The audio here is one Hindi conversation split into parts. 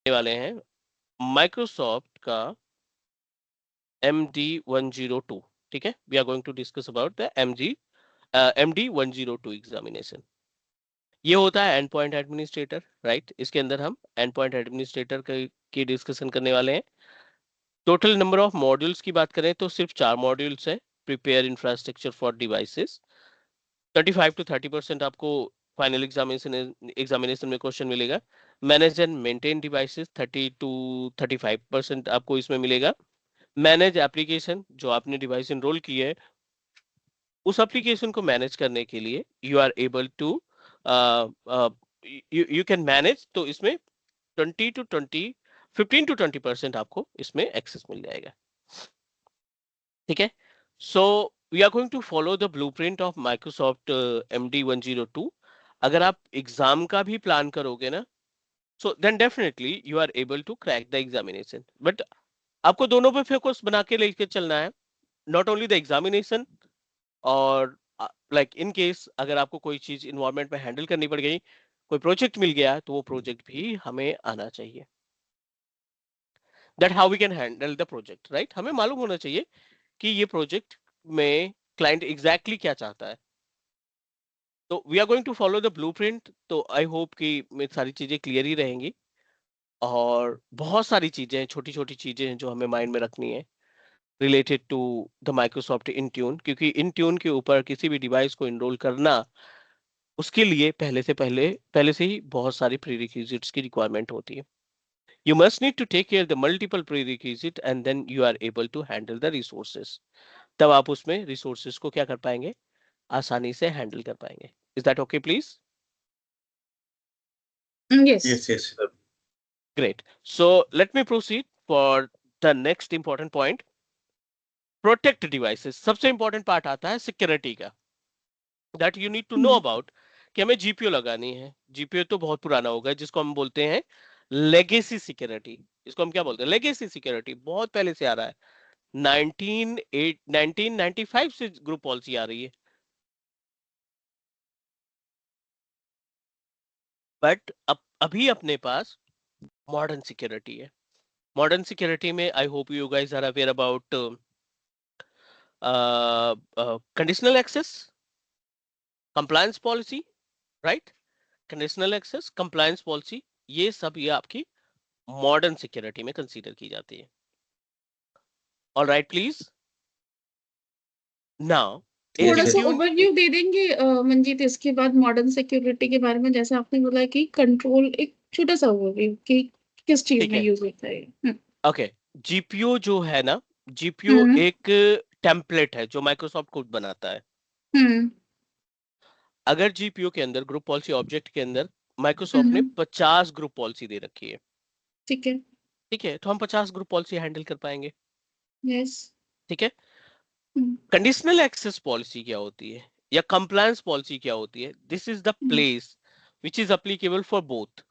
वाले हैं माइक्रोसॉफ्ट का MD102, ठीक है। We are going to discuss about the MD102 examination. ये होता है एंड पॉइंट एडमिनिस्ट्रेटर, राइट। इसके अंदर हम एंड पॉइंट एडमिनिस्ट्रेटर की डिस्कशन करने वाले हैं। टोटल नंबर ऑफ मॉड्यूल्स की बात करें तो सिर्फ 4 मॉड्यूल्स है। Prepare infrastructure for devices, 25 to 30% आपको फाइनल एग्जामिनेशन में क्वेश्चन मिलेगा। Manage and maintain devices 30 to 35% आपको इसमें मिलेगा। मैनेज एप्लीकेशन, जो आपने डिवाइस इनरोल की है उस एप्लीकेशन को मैनेज करने के लिए you are able to you can manage, तो इसमें 15 to 20% आपको इसमें एक्सेस मिल जाएगा, ठीक है। So we are going to follow the blueprint of Microsoft MD102। अगर आप एग्जाम का भी प्लान करोगे ना, so then definitely you are able to crack the examination. But आपको दोनों पे फोकस बना के लेके चलना है, नॉट ओनली द एग्जामिनेशन। और लाइक इन केस अगर आपको कोई चीज इन्वायरमेंट में हैंडल करनी पड़ गई, कोई प्रोजेक्ट मिल गया, तो वो प्रोजेक्ट भी हमें आना चाहिए। That how we can handle the project, right. हमें मालूम होना चाहिए कि ये प्रोजेक्ट में क्लाइंट एग्जैक्टली क्या चाहता है। तो we are going to follow the blueprint. तो आई होप कि मेरी सारी चीजें क्लियर ही रहेंगी। और बहुत सारी चीजें हैं, छोटी छोटी चीजें हैं जो हमें माइंड में रखनी है related to the Microsoft Intune, क्योंकि इंट्यून के ऊपर किसी भी डिवाइस को इनरोल करना, उसके लिए पहले से ही बहुत सारी प्रीरिक्विजिट्स की रिक्वायरमेंट होती है। You must need to take care the multiple prerequisite and then you are able to handle the resources. तब आप उसमें resources को क्या कर पाएंगे, आसानी से हैंडल कर पाएंगे। Is that okay, please? Yes. Yes. Great. So let me proceed for the next important point. Protect devices. सबसे important part आता है security का, that you need to know about कि हमें GPU लगानी है। GPU तो बहुत पुराना हो गया, जिसको हम बोलते हैं लेगेसी सिक्योरिटी। इसको हम क्या बोलते हैं, लेगेसी सिक्योरिटी। बहुत पहले से आ रहा है, 1995 से ग्रुप पॉलिसी आ रही है। बट अब अभी अपने पास मॉडर्न सिक्योरिटी है। मॉडर्न सिक्योरिटी में I hope you guys are aware about conditional access, compliance policy, right. Conditional access, compliance policy, ये सब ये आपकी मॉडर्न सिक्योरिटी में कंसीडर की जाती है। ऑल राइट, प्लीज नाउ थोड़ा सा इंट्यून। ओवरव्यू दे देंगे मंजीत इसके बाद मॉडर्न सिक्योरिटी के बारे में, जैसे आपने बोला कि कंट्रोल, एक छोटा सा ओवरव्यू कि किस चीज ठीक में है, यूज होता है। ओके। जीपीयू जो है ना, जीपीयू हम्म एक टेम्पलेट है जो माइक्रोसॉफ्ट खुद बनाता है। हम्म अगर जीपीयू के अंदर ग्रुप पॉलिसी ऑब्जेक्ट के अंदर माइक्रोसॉफ्ट ने हम्म 50 ग्रुप पॉलिसी दे रखी है, ठीक है। ठीक है, तो हम 50 ग्रुप पॉलिसी हैंडल कर पाएंगे, यस। ठीक है। कंडीशनल एक्सेस पॉलिसी क्या होती है या कंप्लायंस पॉलिसी क्या होती है, this is the place which is applicable for both.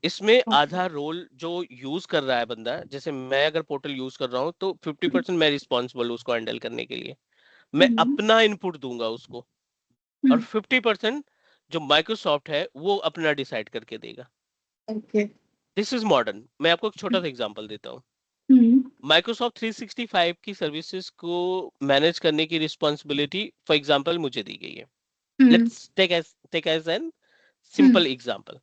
इसमें आधा रोल जो यूज कर रहा है बंदा, जैसे मैं अगर पोर्टल यूज कर रहा हूं तो 50% मैं रिस्पॉन्सिबल हूं उसको हैंडल करने के लिए, मैं अपना इनपुट दूंगा उसको। और 50% जो माइक्रोसॉफ्ट है वो अपना डिसाइड करके देगा। ओके। This is modern. मैं आपको एक छोटा सा एग्जांपल देता हूँ। माइक्रोसॉफ्ट 365 की सर्विसेज को मैनेज करने की रिस्पॉन्सिबिलिटी फॉर एग्जांपल मुझे दी गई है। Let's take as an simple example.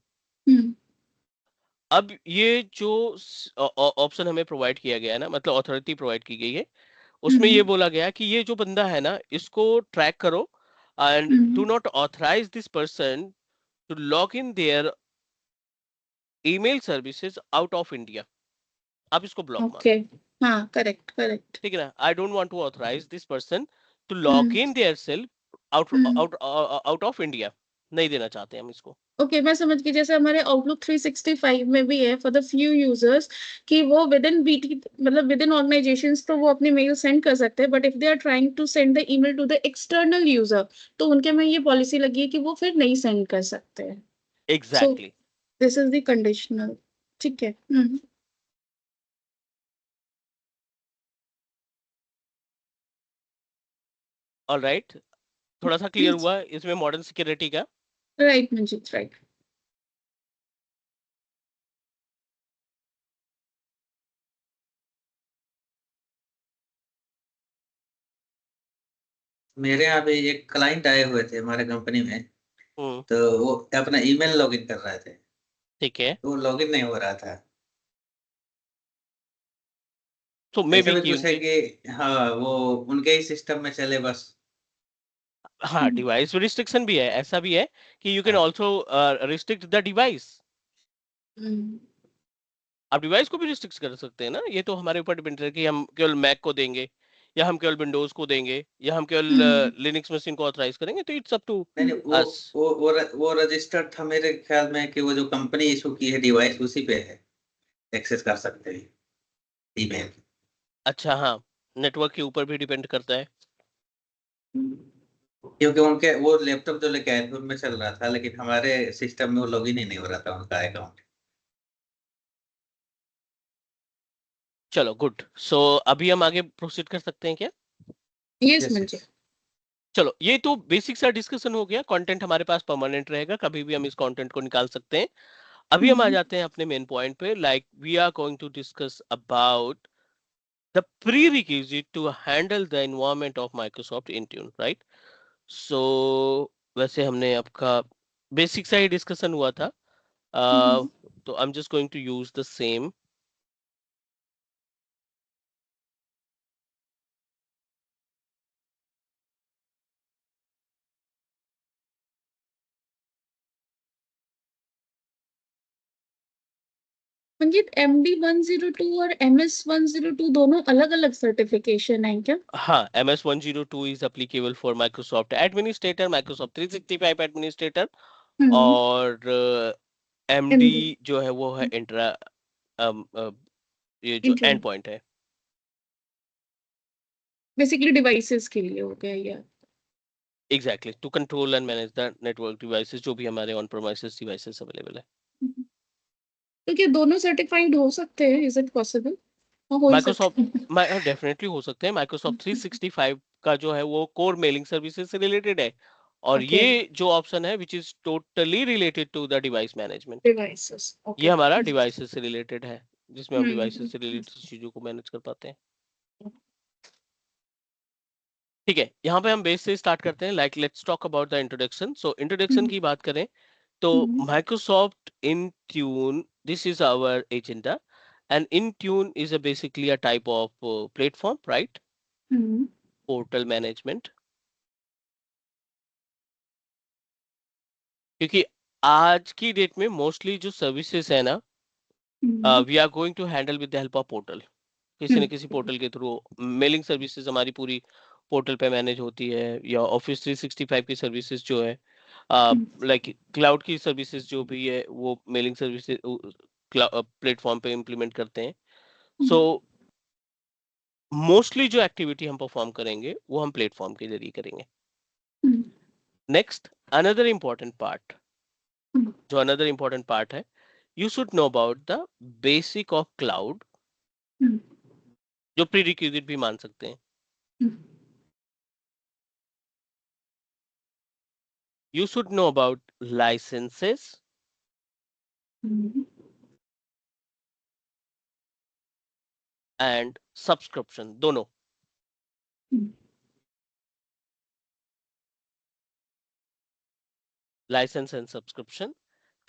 अब ये जो ऑप्शन हमें प्रोवाइड किया गया है ना, मतलब अथॉरिटी प्रोवाइड की गई है, उसमें ये बोला गया कि ये जो बंदा है ना, इसको ट्रैक करो and do not authorize this person to log in their email services out of India. आप इसको ब्लॉक ओके। मारो, हाँ, करेक्ट करेक्ट। ठीक है ना। I don't want to authorize this person to log in their self out out out of India. नहीं देना चाहते हम इसको। ओके, मैं समझ गई। जैसे हमारे आउटलुक 365 में भी है फॉर द फ्यू यूजर्स कि वो विद इन बीटी, मतलब विद इन ऑर्गेनाइजेशंस, तो वो अपनी मेल सेंड कर सकते हैं, but if they are trying to send the email to the external user, तो उनके में ये पॉलिसी लगी है कि वो फिर नहीं सेंड कर सकते हैं। So exactly. This is the conditional. ठीक है। ऑलराइट, थोड़ा सा क्लियर हुआ इसमें मॉडर्न सिक्योरिटी का। Right Manjeet, right. मेरे यहाँ भी एक क्लाइंट आए हुए थे हमारे कंपनी में, हम्म, तो वो अपना ईमेल लॉगिन कर रहे थे, ठीक है। तो लॉगिन नहीं हो रहा था। तो मे ऐसा बी भी कि कुछ है उनके, कि हाँ वो उनके ही सिस्टम में चले बस। हाँ, डिवाइस रिस्ट्रिक्शन भी है, ऐसा भी है कि यू कैन हाँ ऑल्सो रिस्ट्रिक्ट द डिवाइस। आप डिवाइस को भी रिस्ट्रिक्ट कर सकते हैं ना, ये तो हमारे ऊपर डिपेंड है कि हम केवल मैक को देंगे, या हम केवल विंडोज को देंगे, या हम केवल लिनक्स मशीन को ऑथराइज करेंगे, तो इट्स अप टू नहीं नहीं, अस। वो रजिस्टर्ड था मेरे ख्याल में कि वो जो कंपनी इशू की है डिवाइस उसी पे है, एक्सेस कर सकते हैं ईमेल। अच्छा, हाँ, नेटवर्क के ऊपर भी डिपेंड करता है। क्योंकि उनके वो लैपटॉप जो लेके आए थे उनमें चल रहा था, लेकिन हमारे सिस्टम में वो लॉगिन ही नहीं हो रहा था उनका अकाउंट। चलो, गुड। सो अभी हम आगे प्रोसीड कर सकते हैं क्या? यस यस मंजे। यस। चलो, ये तो बेसिक सा डिस्कशन हो गया। कंटेंट हमारे पास परमानेंट रहेगा, कभी भी हम इस कंटेंट को निकाल सकते हैं। अभी हम आ जाते हैं अपने मेन पॉइंट पे, like we are going to discuss about the prerequisite to handle the environment of Microsoft Intune, right? So वैसे हमने आपका बेसिक सा ही डिस्कशन हुआ था, तो I'm just going to use the same. Manjeet MD 102 और MS 102 दोनों अलग अलग सर्टिफिकेशन है क्या? हाँ, MS 102 is applicable for Microsoft Administrator, Microsoft 365 Administrator, और MD MD जो है वो है इंट्रा, ये जो एंड इंटरनेट पॉइंट है। बेसिकली डिवाइसेस के लिए हो गया या? Exactly, to control and manage the network devices जो भी हमारे ऑन प्रेमाइसेस डिवाइसेस अवेलेबल है। तो क्या दोनों सर्टिफाइड हो सकते हैं? Is it possible? हो ही सकते हैं। माइक्रोसॉफ्ट डेफिनेटली हो सकते हैं। माइक्रोसॉफ्ट 365 का जो है वो कोर मेलिंग सर्विसेज से रिलेटेड है, और ओके, ये जो ऑप्शन है which is totally related to the device management, devices ये ओके। हमारा डिवाइसेस से रिलेटेड है, जिसमें हम डिवाइसेस से हम्म रिलेटेड चीजों को मैनेज कर पाते हैं। ठीक है, यहाँ पे हम बेस से स्टार्ट करते हैं। Like let's talk about the introduction. So introduction की बात करें तो Microsoft Intune, this is our agenda, and Intune is basically a type of platform, right? Portal management. क्योंकि आज की डेट में मोस्टली जो सर्विसेज है ना, we are going to handle with the help of portal. किसी न किसी पोर्टल के थ्रू मेलिंग सर्विसेज हमारी पूरी पोर्टल पे मैनेज होती है, या ऑफिस 365 की सर्विसेज जो है, लाइक क्लाउड की सर्विसेज जो भी है वो मेलिंग सर्विसेज प्लेटफॉर्म पे इम्प्लीमेंट करते हैं। सो मोस्टली जो एक्टिविटी हम परफॉर्म करेंगे वो हम प्लेटफॉर्म के जरिए करेंगे। नेक्स्ट, अनदर इम्पोर्टेंट पार्ट, जो अनदर इम्पोर्टेंट पार्ट है, you should know about the basic of cloud, जो प्री रिक्विजिट भी मान सकते हैं। You should know about licenses and subscription, दोनों। License and subscription.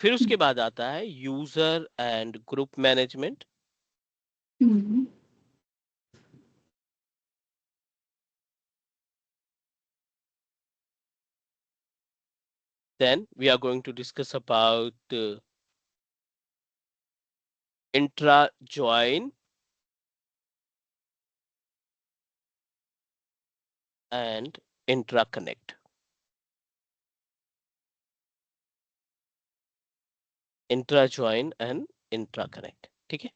फिर उसके बाद आता है user and group management. Then we are going to discuss about intra join and intra connect। Intra join and intra connect, ठीक है।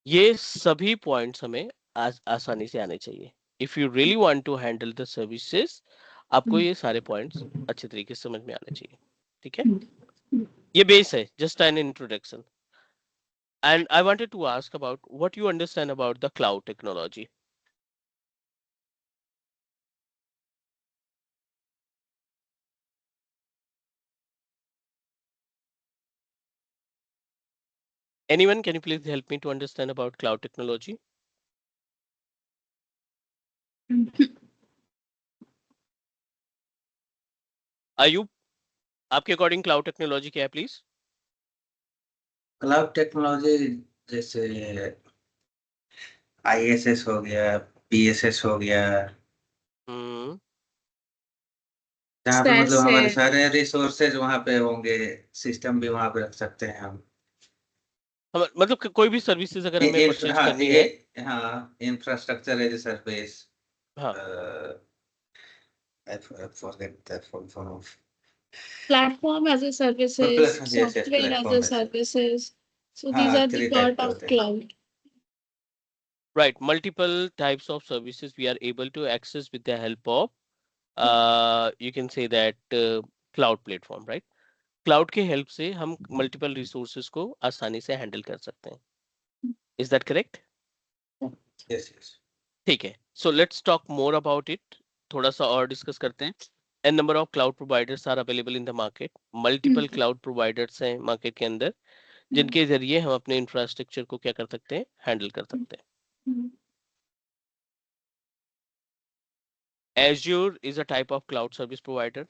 ये सभी पॉइंट्स हमें आसानी से आने चाहिए। If you really want to handle the services, आपको ये सारे पॉइंट्स अच्छे तरीके से समझ में आने चाहिए, ठीक है। ये बेस है, just an introduction. And I wanted to ask about what you understand about the cloud technology. Anyone, can you please help me to understand about cloud technology? Ayub, आपके अकॉर्डिंग क्लाउड टेक्नोलॉजी क्या है प्लीज? क्लाउड टेक्नोलॉजी जैसे ISS हो गया, PSS हो गया, हम्म। जहाँ पे मतलब SaaS है। हमारे सारे रिसोर्सेज वहाँ पे होंगे, सिस्टम भी वहाँ पे रख सकते हैं हम। मतलब कोई भी सर्विसेज अगर हमें परचेज हाँ करनी ये, है। हाँ इंफ्रास्ट्रक्चर एज ए सर्विस, हाँ। I forget the full form of Platform as a services, yes yes software as a platform as a, services. So these हाँ are the 3 टाइप part के of होते हैं। cloud. Right, multiple types of services we are able to access with the help of you can say that cloud platform, right? Cloud के हेल्प से हम मल्टीपल रिसोर्सेज को आसानी से हैंडल कर सकते हैं। Is that correct? Yes yes. ठीक है, so let's talk more about it. थोड़ा सा और डिस्कस करते हैं। An number of cloud providers are available in the market. Multiple cloud providers हैं मार्केट के अंदर, जिनके जरिए हम अपने इंफ्रास्ट्रक्चर को क्या कर सकते हैं, हैंडल कर सकते हैं। Azure is a type of cloud service provider.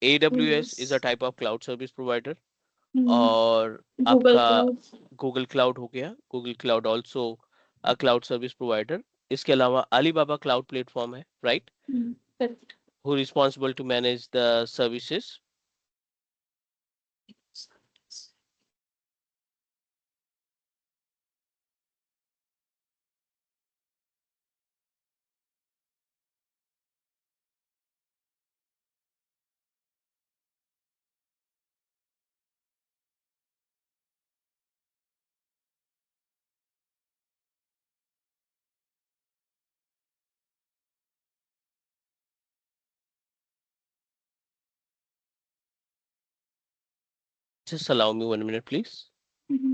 AWS is a Yes. type of cloud service provider. Hmm. और Google आपका Cloud. गूगल क्लाउड हो गया, Google cloud also a cloud service provider. इसके अलावा अलीबाबा क्लाउड प्लेटफॉर्म है, right, Correct. Who responsible to manage the services. Just allow me 1 minute, please. Mhm.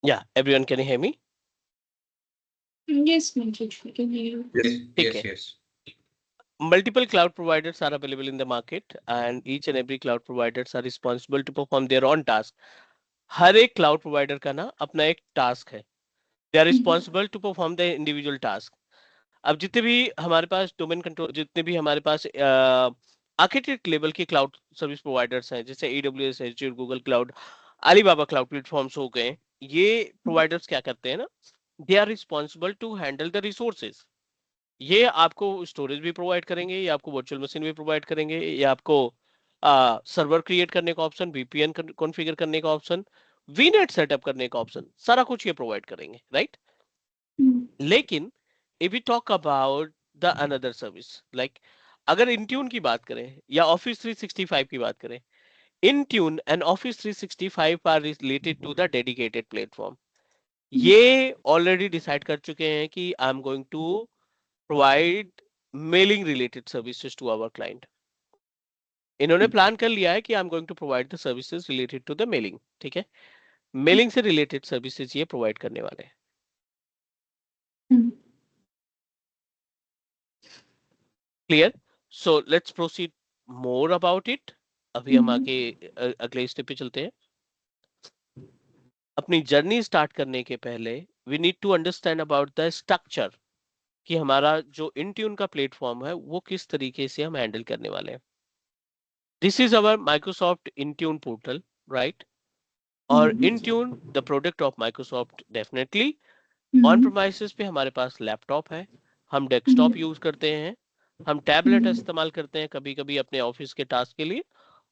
Yeah, everyone, can you hear me? Yes, Manjeet, we can hear you. Yes, ठीक yes, है. yes. Multiple cloud providers are available in the market and each and every cloud providers are responsible to perform their own task. हर एक cloud provider का ना अपना एक task है. They are responsible to perform the individual task. अब जितने भी हमारे पास डोमेन कंट्रोल, जितने भी हमारे पास आर्किटेक्ट लेवल के क्लाउड सर्विस प्रोवाइडर्स हैं, जैसे AWS, Azure, Google cloud, Alibaba cloud platforms हो गए, ये प्रोवाइडर्स क्या करते हैं ना, they are responsible to handle the resources. ये आपको स्टोरेज भी प्रोवाइड करेंगे, ये आपको वर्चुअल मशीन भी प्रोवाइड करेंगे, ये आपको सर्वर क्रिएट करने का ऑप्शन, VPN कॉन्फ़िगर करने का ऑप्शन, VNet सेटअप करने का ऑप्शन, सारा कुछ ये प्रोवाइड करेंगे, राइट? लेकिन if we talk about the another service, like अगर Intune की बात करें या Office 365 की बात करें, Intune and Office 365 are related to the dedicated platform. ये ऑलरेडी डिसाइड कर चुके हैं कि I am going to provide mailing related services to our client. इन्होंने प्लान कर लिया है कि I am going to provide the services related to the mailing. ठीक है, मेलिंग से रिलेटेड सर्विसेज ये प्रोवाइड करने वाले हैं. Clear? So let's proceed more about it. अभी हम आगे अगले स्टेप पे चलते हैं. अपनी जर्नी स्टार्ट करने के पहले we need to understand about the structure कि हमारा जो इंट्यून का प्लेटफॉर्म है वो किस तरीके से हम हैंडल करने वाले हैं. This is our Microsoft Intune portal, right? और Intune the product of Microsoft definitely. On premises पे हमारे पास लैपटॉप है, हम डेस्कटॉप यूज करते हैं, हम टैबलेट इस्तेमाल करते हैं कभी कभी अपने ऑफिस के टास्क के लिए,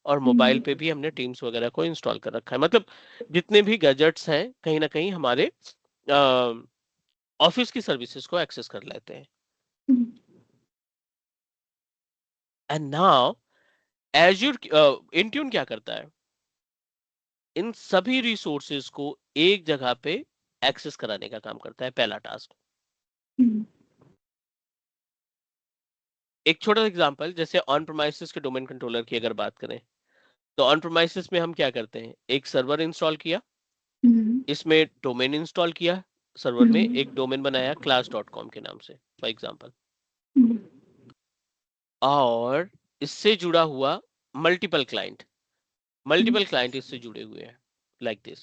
और मोबाइल पे भी हमने टीम्स वगैरह को इंस्टॉल कर रखा है. मतलब जितने भी गैजेट्स हैं कहीं ना कहीं हमारे ऑफिस की सर्विसेज को एक्सेस कर लेते हैं. एंड नाउ एज्यूर इंट्यून क्या करता है, इन सभी रिसोर्सेज को एक जगह पे एक्सेस कराने का काम करता है. पहला टास्क. एक छोटा एग्जांपल, जैसे ऑन प्रेमाइसेस के डोमेन कंट्रोलर की अगर बात करें, तो ऑन प्रेमाइसेस में हम क्या करते हैं, एक सर्वर इंस्टॉल किया, इसमें डोमेन इंस्टॉल किया, सर्वर में एक डोमेन बनाया class.com के नाम से फॉर एग्जांपल, और इससे जुड़ा हुआ मल्टीपल क्लाइंट इससे जुड़े हुए हैं लाइक दिस.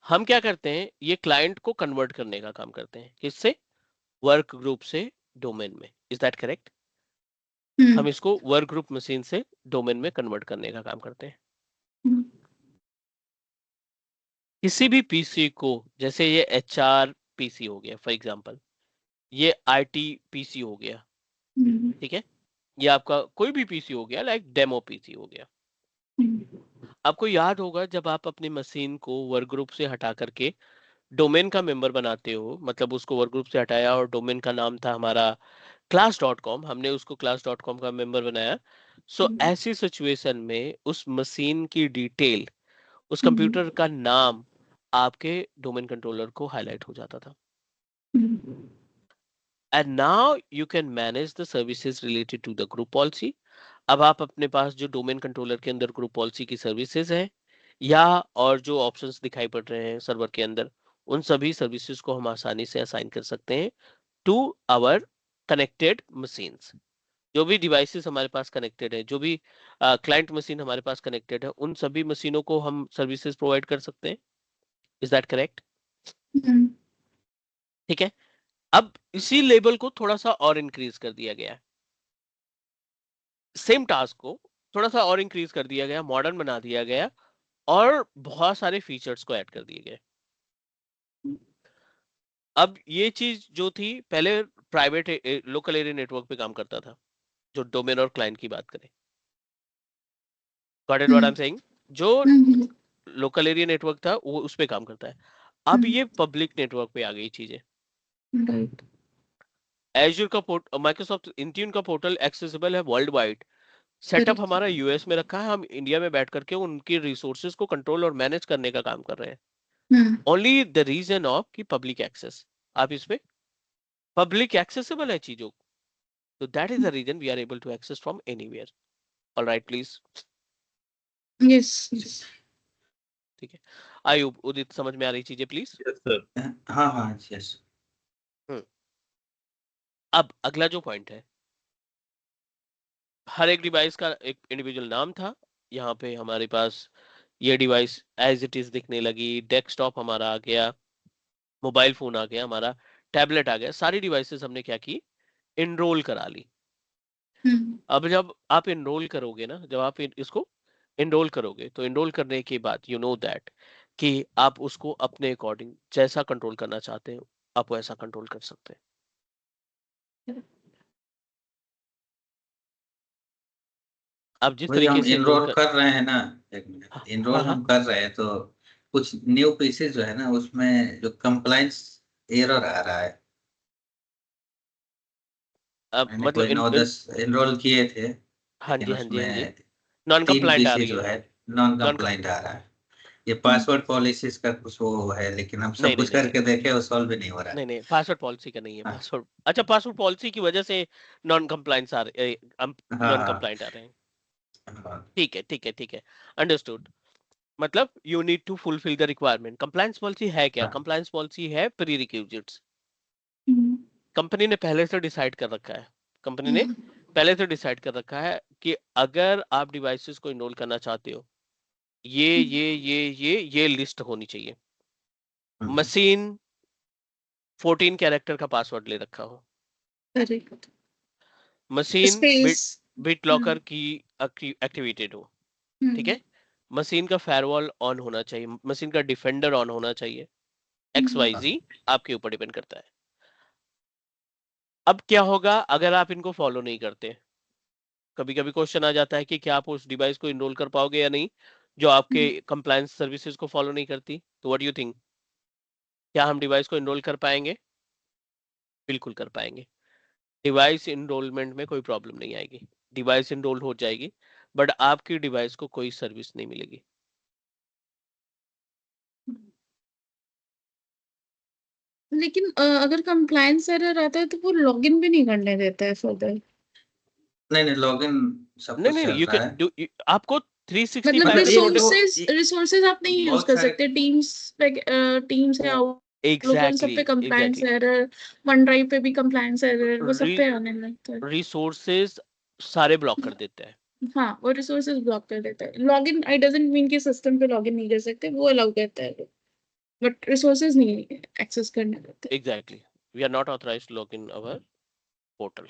हम क्या करते हैं, ये क्लाइंट को कन्वर्ट करने का काम करते हैं. किससे? वर्क ग्रुप से डोमेन में. Is that correct? हम इसको वर्क ग्रुप मशीन से डोमेन में कन्वर्ट करने का काम करते हैं. किसी भी पीसी को, जैसे ये HR पीसी हो गया फॉर एग्जांपल, ये IT पीसी हो गया, ठीक है, ये आपका कोई भी पीसी हो गया, लाइक डेमो पीसी हो गया. आपको याद होगा जब आप अपनी मशीन को वर्क ग्रुप से हटा करके डोमेन का मेंबर बनाते हो, मतलब उसको वर्क ग्रुप से हटाया और डोमेन का नाम था हमारा class.com, हमने उसको class.com का मेंबर बनाया. सो ऐसी सिचुएशन में उस मशीन की डिटेल, उस कंप्यूटर का नाम आपके डोमेन कंट्रोलर को हाईलाइट हो जाता था. And now you can manage the services related to the group policy. अब आप अपने पास जो डोमेन कंट्रोलर के अंदर ग्रुप पॉलिसी की सर्विसेज है या और जो ऑप्शंस दिखाई पड़ रहे हैं सर्वर के अंदर, उन सभी सर्विसेज को हम आसानी से असाइन कर सकते हैं टू आवर कनेक्टेड मशीन्स. जो भी डिवाइसेस हमारे पास कनेक्टेड है, जो भी क्लाइंट मशीन हमारे पास कनेक्टेड है, उन सभी मशीनों को हम सर्विसेज प्रोवाइड कर सकते हैं. Is that correct? ठीक है. अब इसी लेवल को थोड़ा सा और इंक्रीज कर दिया गया है. सेम टास्क को थोड़ा सा और इंक्रीज कर दिया गया, मॉडर्न बना दिया गया, और बहुत सारे फीचर्स को ऐड कर दिए गए. अब ये चीज जो थी पहले प्राइवेट लोकल एरिया नेटवर्क पे काम करता था, जो डोमेन और क्लाइंट की बात करें. Got it what I am saying? जो लोकल एरिया नेटवर्क था वो उस पे काम करता है. अब ये पब्लिक नेटवर्क पे आ गई चीजें. एज्यूर का माइक्रोसॉफ्ट इंट्यून का पोर्टल एक्सेसिबल है वर्ल्ड वाइड. सेटअप हमारा यूएस में रखा है, हम इंडिया में बैठ करके उनकी रिसोर्सेज को कंट्रोल और मैनेज करने का काम कर रहे हैं. ओनली द रीजन ऑफ की पब्लिक एक्सेस. आप इसमें पब्लिक एक्सेसिबल है चीजों, तो that is the reason we are able to access from anywhere. Alright, please. Yes. ठीक है. आई उदित समझ में आ रही चीजें प्लीज? Yes sir. हाँ हाँ यस। अब अगला जो पॉइंट है, हर एक डिवाइस का एक इंडिविजुअल नाम था। यहाँ पे हमारे पास ये डिवाइस एज इट इज दिखने लगी, डेस्कटॉप हमारा आ गया, मोबाइल फोन आ गया, हमारा टैबलेट आ गया, सारी डिवाइसेस हमने क्या की, इनरोल करा ली। अब जब आप इनरोल करोगे ना, जब आप इसको इनरोल करोगे तो इनरोल करने के बाद यू नो दैट कि आप उसको अपने अकॉर्डिंग जैसा कंट्रोल करना चाहते हैं आप वैसा कंट्रोल कर सकते हैं। आप जिस वही तरीके हम से इनरोल कर रहे हैं ना, एक मिनट, हाँ इनरोल हाँ हम कर रहे हैं तो कुछ न्यू पीसेज जो है ना उसमें जो कंप्लायंस एरर आ रहा है। मैंने मतलब कोई 9-10 इनरोल किए थे, हाँ लेकिन जी हाँ जी हाँ जी, उसमें नॉन 3 कंप्लाइंट आ पीसेज रही जो है। है नॉन नॉन कंप्लायंट आ रहा है। ये पासवर्ड पॉलिसीज का कुछ वो है, लेकिन हम सब नहीं नहीं कुछ नहीं करके देखे वो सॉल्व भी नहीं हो रहा है। नहीं नहीं, पासवर्ड पॉलिसी का नहीं है। हाँ पासवर्ड, अच्छा पासवर्ड पॉलिसी की वजह से नॉन कंप्लाइंस आ रहे, नॉन हाँ कंप्लाइंट आ रहे हैं। हाँ ठीक है ठीक है ठीक है, अंडरस्टूड। मतलब you need to fulfill the requirement. Compliance policy है क्या? हाँ कंप्लायंस पॉलिसी है प्री रिक्विजिट्स। कंपनी ने पहले से डिसाइड कर रखा है, कंपनी ने पहले से डिसाइड कर रखा है कि अगर आप डिवाइसेस को इनरोल करना चाहते हो, ये लिस्ट होनी चाहिए। मशीन 14 कैरेक्टर का पासवर्ड ले रखा हो, correct. Machine space. Bit locker की एक्टिवेटेड हो, ठीक है, मशीन का फायरवॉल ऑन होना चाहिए, मशीन का डिफेंडर ऑन होना चाहिए, XYZ आपके ऊपर डिपेंड करता है। अब क्या होगा अगर आप इनको फॉलो नहीं करते? कभी कभी क्वेश्चन आ जाता है कि क्या आप उस डिवाइस को इनरोल कर पाओगे या नहीं जो आपके कंप्लायंस सर्विसेज को फॉलो नहीं करती। तो व्हाट डू यू थिंक, क्या हम डिवाइस को इनरोल कर पाएंगे? बिल्कुल कर पाएंगे। डिवाइस इनरोलमेंट में कोई प्रॉब्लम नहीं आएगी, डिवाइस इनरोल हो जाएगी, बट आपकी डिवाइस को कोई सर्विस नहीं मिलेगी। लेकिन अगर कंप्लायंस एरर आता है तो वो लॉगिन भी नहीं करने देता है फर्दर। नहीं नहीं, लॉगिन सब नहीं कुछ नहीं, चल यू रहा कैन है। डू, आपको 365 मतलब मतलब पे एक छोटे, वो रिसोर्सेज आप नहीं यूज बहुत कर सारे सकते। टीम्स है, आउटलुक है, उन सब एग्जैक्टली पे compliance exactly, error. One drive पे भी कंप्लायंस एरर, वो सब पे आने लगता है। रिसोर्सेज सारे ब्लॉक कर देते हैं। हाँ, वो रिसोर्सेज ब्लॉक कर देता है। लॉगिन आई डजंट मीन कि सिस्टम पे लॉगिन नहीं कर सकते, वो अलाउ करता है, बट रिसोर्सेज नहीं एक्सेस करने देते। Exactly, we are not authorized to log in our portal.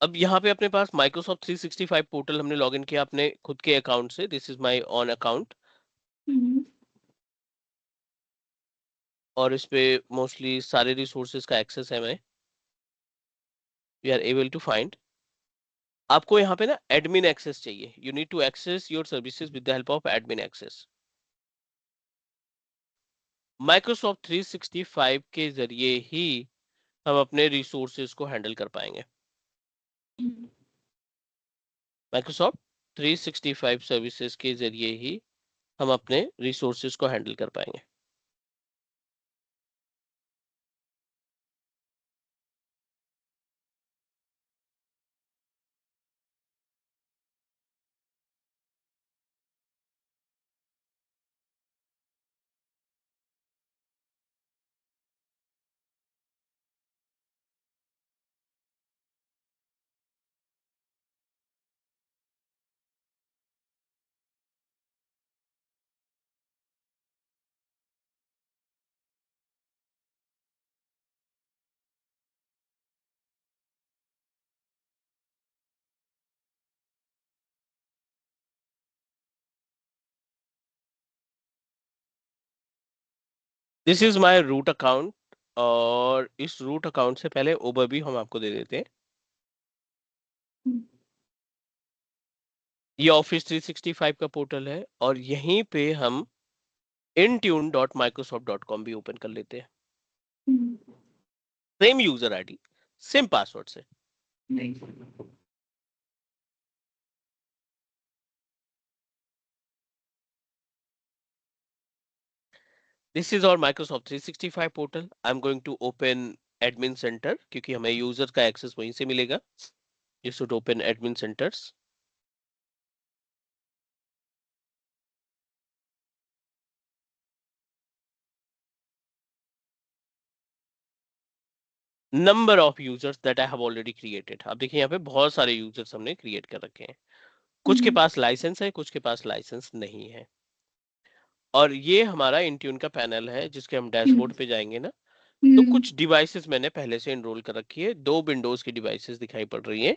अब यहाँ पे अपने पास माइक्रोसॉफ्ट 365 पोर्टल हमने लॉगिन किया अपने खुद के अकाउंट से, this is my own account, और इस पे मोस्टली सारे रिसोर्सेज का एक्सेस है। मैं we are able to find, आपको यहाँ पे ना एडमिन एक्सेस चाहिए, you need to access your services with the help of admin access. Microsoft 365 के जरिए ही हम अपने रिसोर्सेज को हैंडल कर पाएंगे। माइक्रोसॉफ्ट 365 सर्विसेज के जरिए ही हम अपने रिसोर्सेज को हैंडल कर पाएंगे। This is my root account, और इस रूट अकाउंट से पहले ओवरव्यू हम आपको दे देते हैं। ये ऑफिस 365 का पोर्टल है और यहीं पे हम intune.microsoft.com भी ओपन कर लेते हैं, same user ID, same password से। This is our Microsoft 365 portal. I'm going to open admin center क्योंकि हमें यूजर का एक्सेस वहीं से मिलेगा. You should open admin centers. Number of users that I have already created. अब देखिए यहाँ पे बहुत सारे यूजर्स हमने क्रिएट कर रखे हैं. कुछ के पास लाइसेंस है, कुछ के पास लाइसेंस नहीं है. और ये हमारा इंट्यून का पैनल है जिसके हम डैशबोर्ड पे जाएंगे ना, तो कुछ डिवाइसेस मैंने पहले से इनरोल कर रखी है. 2 विंडोज की डिवाइसेस दिखाई पड़ रही हैं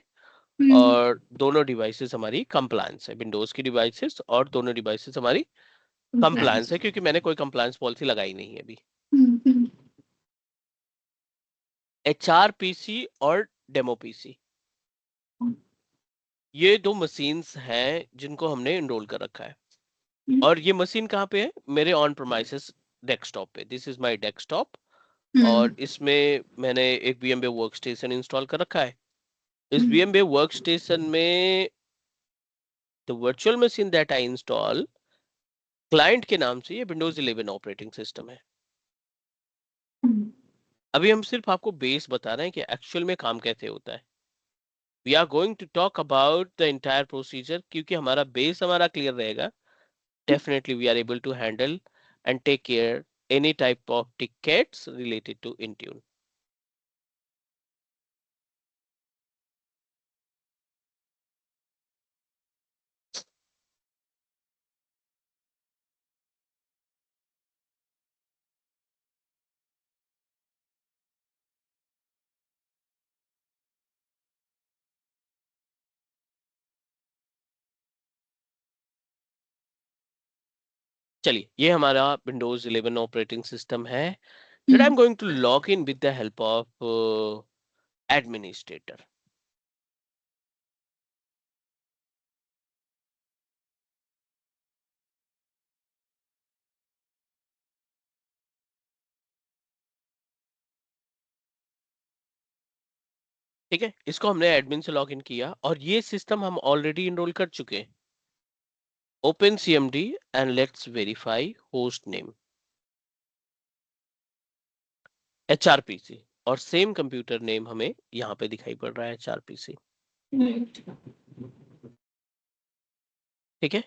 और दोनों डिवाइसेस हमारी कंप्लायंस है. विंडोज की डिवाइसेस और दोनों डिवाइसेस हमारी कंप्लायंस है क्योंकि मैंने कोई कंप्लायंस पॉलिसी लगाई नहीं है अभी. HR PC और डेमो PC, ये 2 मशीन्स हैं जिनको हमने इनरोल कर रखा है. और ये मशीन कहाँ पे है? मेरे ऑन प्रेमाइसेस डेस्कटॉप पे. दिस इज माय डेस्कटॉप और इसमें मैंने एक VMware वर्कस्टेशन इंस्टॉल कर रखा है. इस VMware वर्कस्टेशन में the virtual machine that I install, client के नाम से ये विंडोज 11 ऑपरेटिंग सिस्टम है. अभी हम सिर्फ आपको बेस बता रहे हैं कि एक्चुअल में काम कैसे होता है. We are going to talk about the entire procedure. क्योंकि हमारा बेस हमारा क्लियर रहेगा, definitely we are able to handle and take care any type of tickets related to Intune. चलिए, ये हमारा Windows 11 ऑपरेटिंग सिस्टम है that I'm going to log in with the help of administrator. ठीक है, इसको हमने एडमिन से लॉग इन किया और ये सिस्टम हम ऑलरेडी इनरोल कर चुके हैं. Open CMD and let's verify host name HRPC और सेम कंप्यूटर नेम हमें यहाँ पे दिखाई पड़ रहा है HRPC. ठीक है.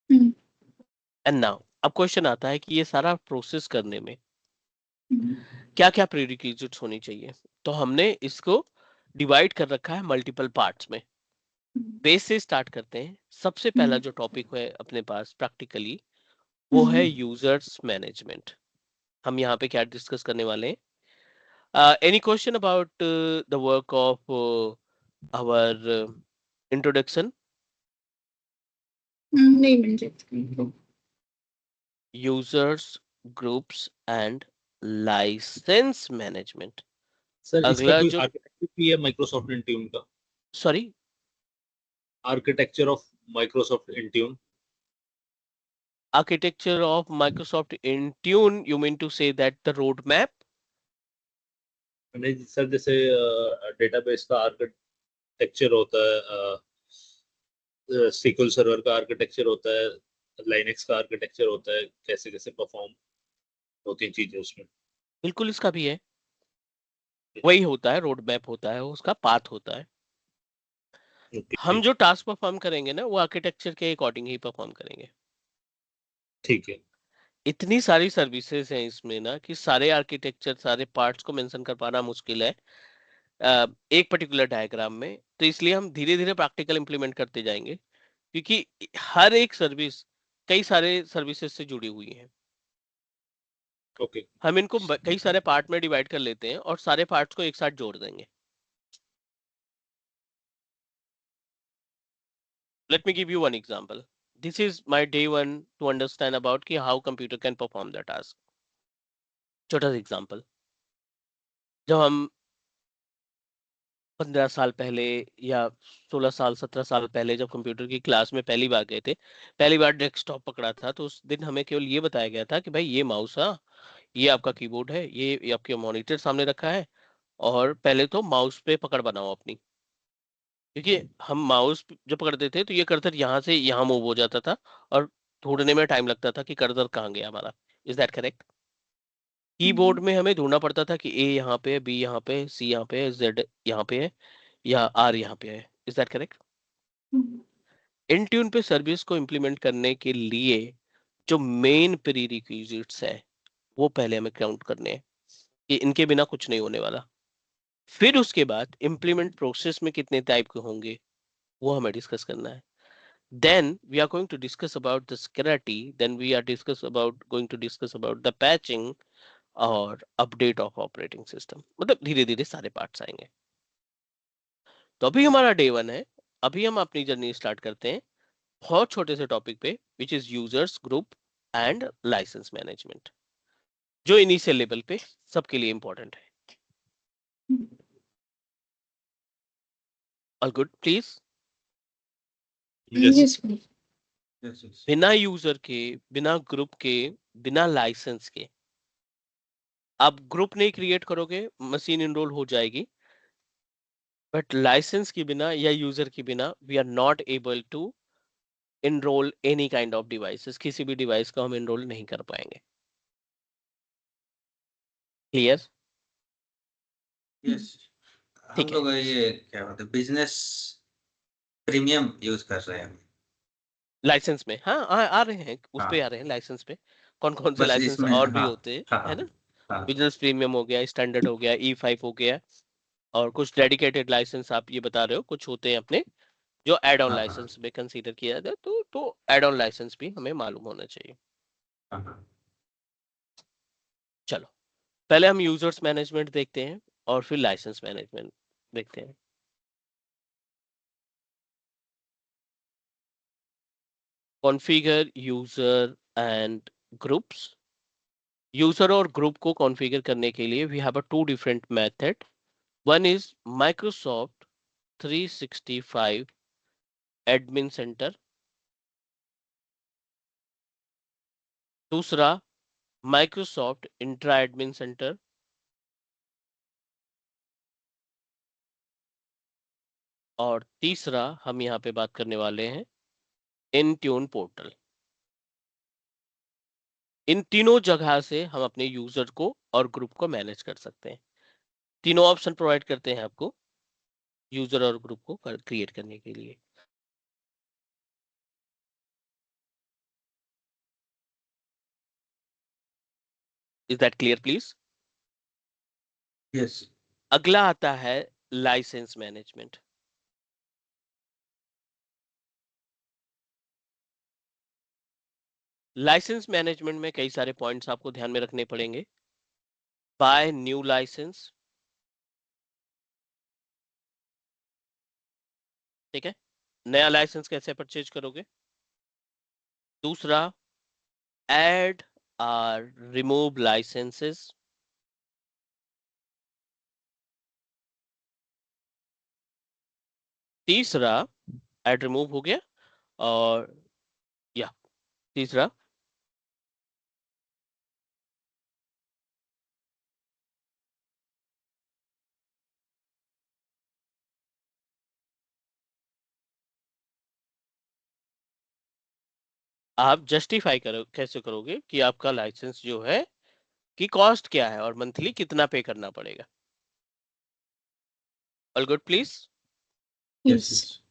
एंड नाउ अब क्वेश्चन आता है कि ये सारा प्रोसेस करने में क्या क्या प्रीरिक्विजिट्स होनी चाहिए. तो हमने इसको डिवाइड कर रखा है मल्टीपल पार्ट्स में. बेस से स्टार्ट करते हैं. सबसे पहला जो टॉपिक है अपने पास प्रैक्टिकली वो है यूजर्स मैनेजमेंट. हम यहाँ पे क्या डिस्कस करने वाले हैं? Any question about the work of our introduction? Users, groups and license management. Sir अगला इसका कोई जो आर्किटेक्चर भी है माइक्रोसॉफ्ट इंट्यून का? Sorry, architecture of Microsoft Intune. architecture of Microsoft Intune, you mean to say that the roadmap? नहीं सर, जैसे डेटाबेस का आर्किटेक्चर होता है, SQL सर्वर का आर्किटेक्चर होता है, लाइनेक्स का आर्किटेक्चर होता है, कैसे कैसे परफॉर्म होती चीजें उसमें. बिल्कुल इसका भी है, वही होता है, रोड मैप होता है, उसका पाथ होता है. हम जो टास्क परफॉर्म करेंगे ना वो आर्किटेक्चर के अकॉर्डिंग ही परफॉर्म करेंगे. ठीक है. इतनी सारी सर्विसेज हैं इसमें ना कि सारे आर्किटेक्चर, सारे पार्ट्स को मेंशन कर पाना मुश्किल है एक पर्टिकुलर डायग्राम में. तो इसलिए हम धीरे धीरे प्रैक्टिकल इंप्लीमेंट करते जाएंगे क्योंकि हर एक सर्विस कई सारे सर्विसेज से जुड़ी हुई है. ओके. हम इनको कई सारे पार्ट में डिवाइड कर लेते हैं और सारे पार्ट्स को एक साथ जोड़ देंगे. Let me give you one example. This is my day one to understand about कि how computer can perform the task. छोटा सा एग्जाम्पल. जब हम 15 साल पहले या 16 साल 17 साल पहले जब कंप्यूटर की क्लास में पहली बार गए थे, पहली बार डेस्कटॉप पकड़ा था, तो उस दिन हमें केवल ये बताया गया था कि भाई ये माउस है, ये आपका कीबोर्ड है, ये आपके मॉनिटर सामने रखा है और पहले तो माउस पे पकड़ बनाओ अपनी. क्योंकि हम माउस जब पकड़ते थे तो ये कर्सर यहाँ से यहाँ मूव हो जाता था और ढूंढने में टाइम लगता था कि कर्सर कहाँ गया हमारा. Is that correct? कीबोर्ड में हमें ढूंढना पड़ता था कि ए यहाँ पे है, बी यहाँ पे है, सी यहाँ पे है, जेड यहाँ पे है या आर यहाँ पे है. Is that correct? इंट्यून पे सर्विस को इंप्लीमेंट करने के लिए जो मेन प्रीरिक्विजिट्स है वो पहले हमें काउंट करने हैं कि इनके बिना कुछ नहीं होने वाला. फिर उसके बाद इंप्लीमेंट प्रोसेस में कितने टाइप के होंगे वो हमें डिस्कस करना है. Then we are going to discuss about the security. Then we are going to discuss about the patching और अपडेट ऑफ ऑपरेटिंग सिस्टम. मतलब धीरे धीरे सारे पार्ट्स आएंगे. तो अभी हमारा डे 1 है. अभी हम अपनी जर्नी स्टार्ट करते हैं बहुत छोटे से टॉपिक पे which is users group and license management, जो इनिशियल लेवल पे सबके लिए इंपॉर्टेंट है. All good please? Yes. Yes, please. Yes, yes. बिना यूजर के, बिना ग्रुप के, बिना लाइसेंस के आप ग्रुप नहीं क्रिएट करोगे, मशीन इनरोल हो जाएगी, बट लाइसेंस के बिना या यूजर के बिना we are not able to enroll any kind of devices. किसी भी डिवाइस को हम इनरोल नहीं कर पाएंगे. क्लियर? Yes. हम ठीक है. लोग ये क्या बोलते हैं बिजनेस प्रीमियम यूज कर रहे हैं. लाइसेंस में हाँ आ रहे हैं, उस पे हाँ. आ रहे हैं लाइसेंस पे. कौन कौन से बस लाइसेंस इसमें और भी हाँ होते हैं, हाँ है ना? हाँ बिजनेस प्रीमियम हो गया, स्टैंडर्ड हो गया, E5 हो गया, और कुछ डेडिकेटेड लाइसेंस आप ये बता रहे हो कुछ होते हैं अपने जो एड ऑन हाँ लाइसेंस में कंसीडर किया जाता है. तो एड ऑन लाइसेंस भी हमें मालूम होना चाहिए. हाँ. चलो पहले हम यूजर्स मैनेजमेंट देखते हैं और फिर लाइसेंस मैनेजमेंट देखते हैं. Configure user and groups. User और ग्रुप को कॉन्फ़िगर करने के लिए we have a two different method. One is Microsoft 365 admin center. दूसरा माइक्रोसॉफ्ट इंट्रा एडमिन सेंटर. और तीसरा हम यहाँ पे बात करने वाले हैं इनट्यून पोर्टल. इन तीनों जगह से हम अपने यूजर को और ग्रुप को मैनेज कर सकते हैं. तीनों ऑप्शन प्रोवाइड करते हैं आपको यूजर और ग्रुप को क्रिएट करने के लिए. Is that clear please? Yes. अगला आता है लाइसेंस मैनेजमेंट. लाइसेंस मैनेजमेंट में कई सारे पॉइंट्स आपको ध्यान में रखने पड़ेंगे. बाय न्यू लाइसेंस, ठीक है, नया लाइसेंस कैसे परचेज करोगे. दूसरा ऐड और रिमूव लाइसेंसेस. तीसरा ऐड रिमूव हो गया, और या तीसरा आप जस्टिफाई करो कैसे करोगे कि आपका लाइसेंस जो है कि कॉस्ट क्या है और मंथली कितना पे करना पड़ेगा. All good please? यस.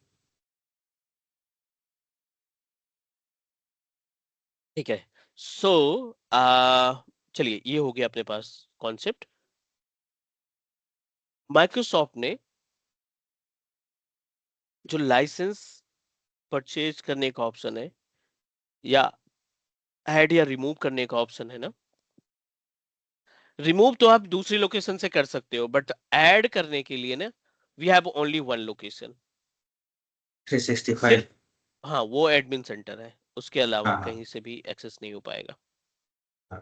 ठीक है. सो चलिए ये हो गया अपने पास कॉन्सेप्ट. माइक्रोसॉफ्ट ने जो लाइसेंस परचेज करने का ऑप्शन है या ऐड या रिमूव करने का ऑप्शन है ना, रिमूव तो आप दूसरी लोकेशन से कर सकते हो, बट ऐड करने के लिए ना we have only one location. 365. हाँ वो एडमिन सेंटर है, उसके अलावा हाँ. कहीं से भी एक्सेस नहीं हो पाएगा. हाँ.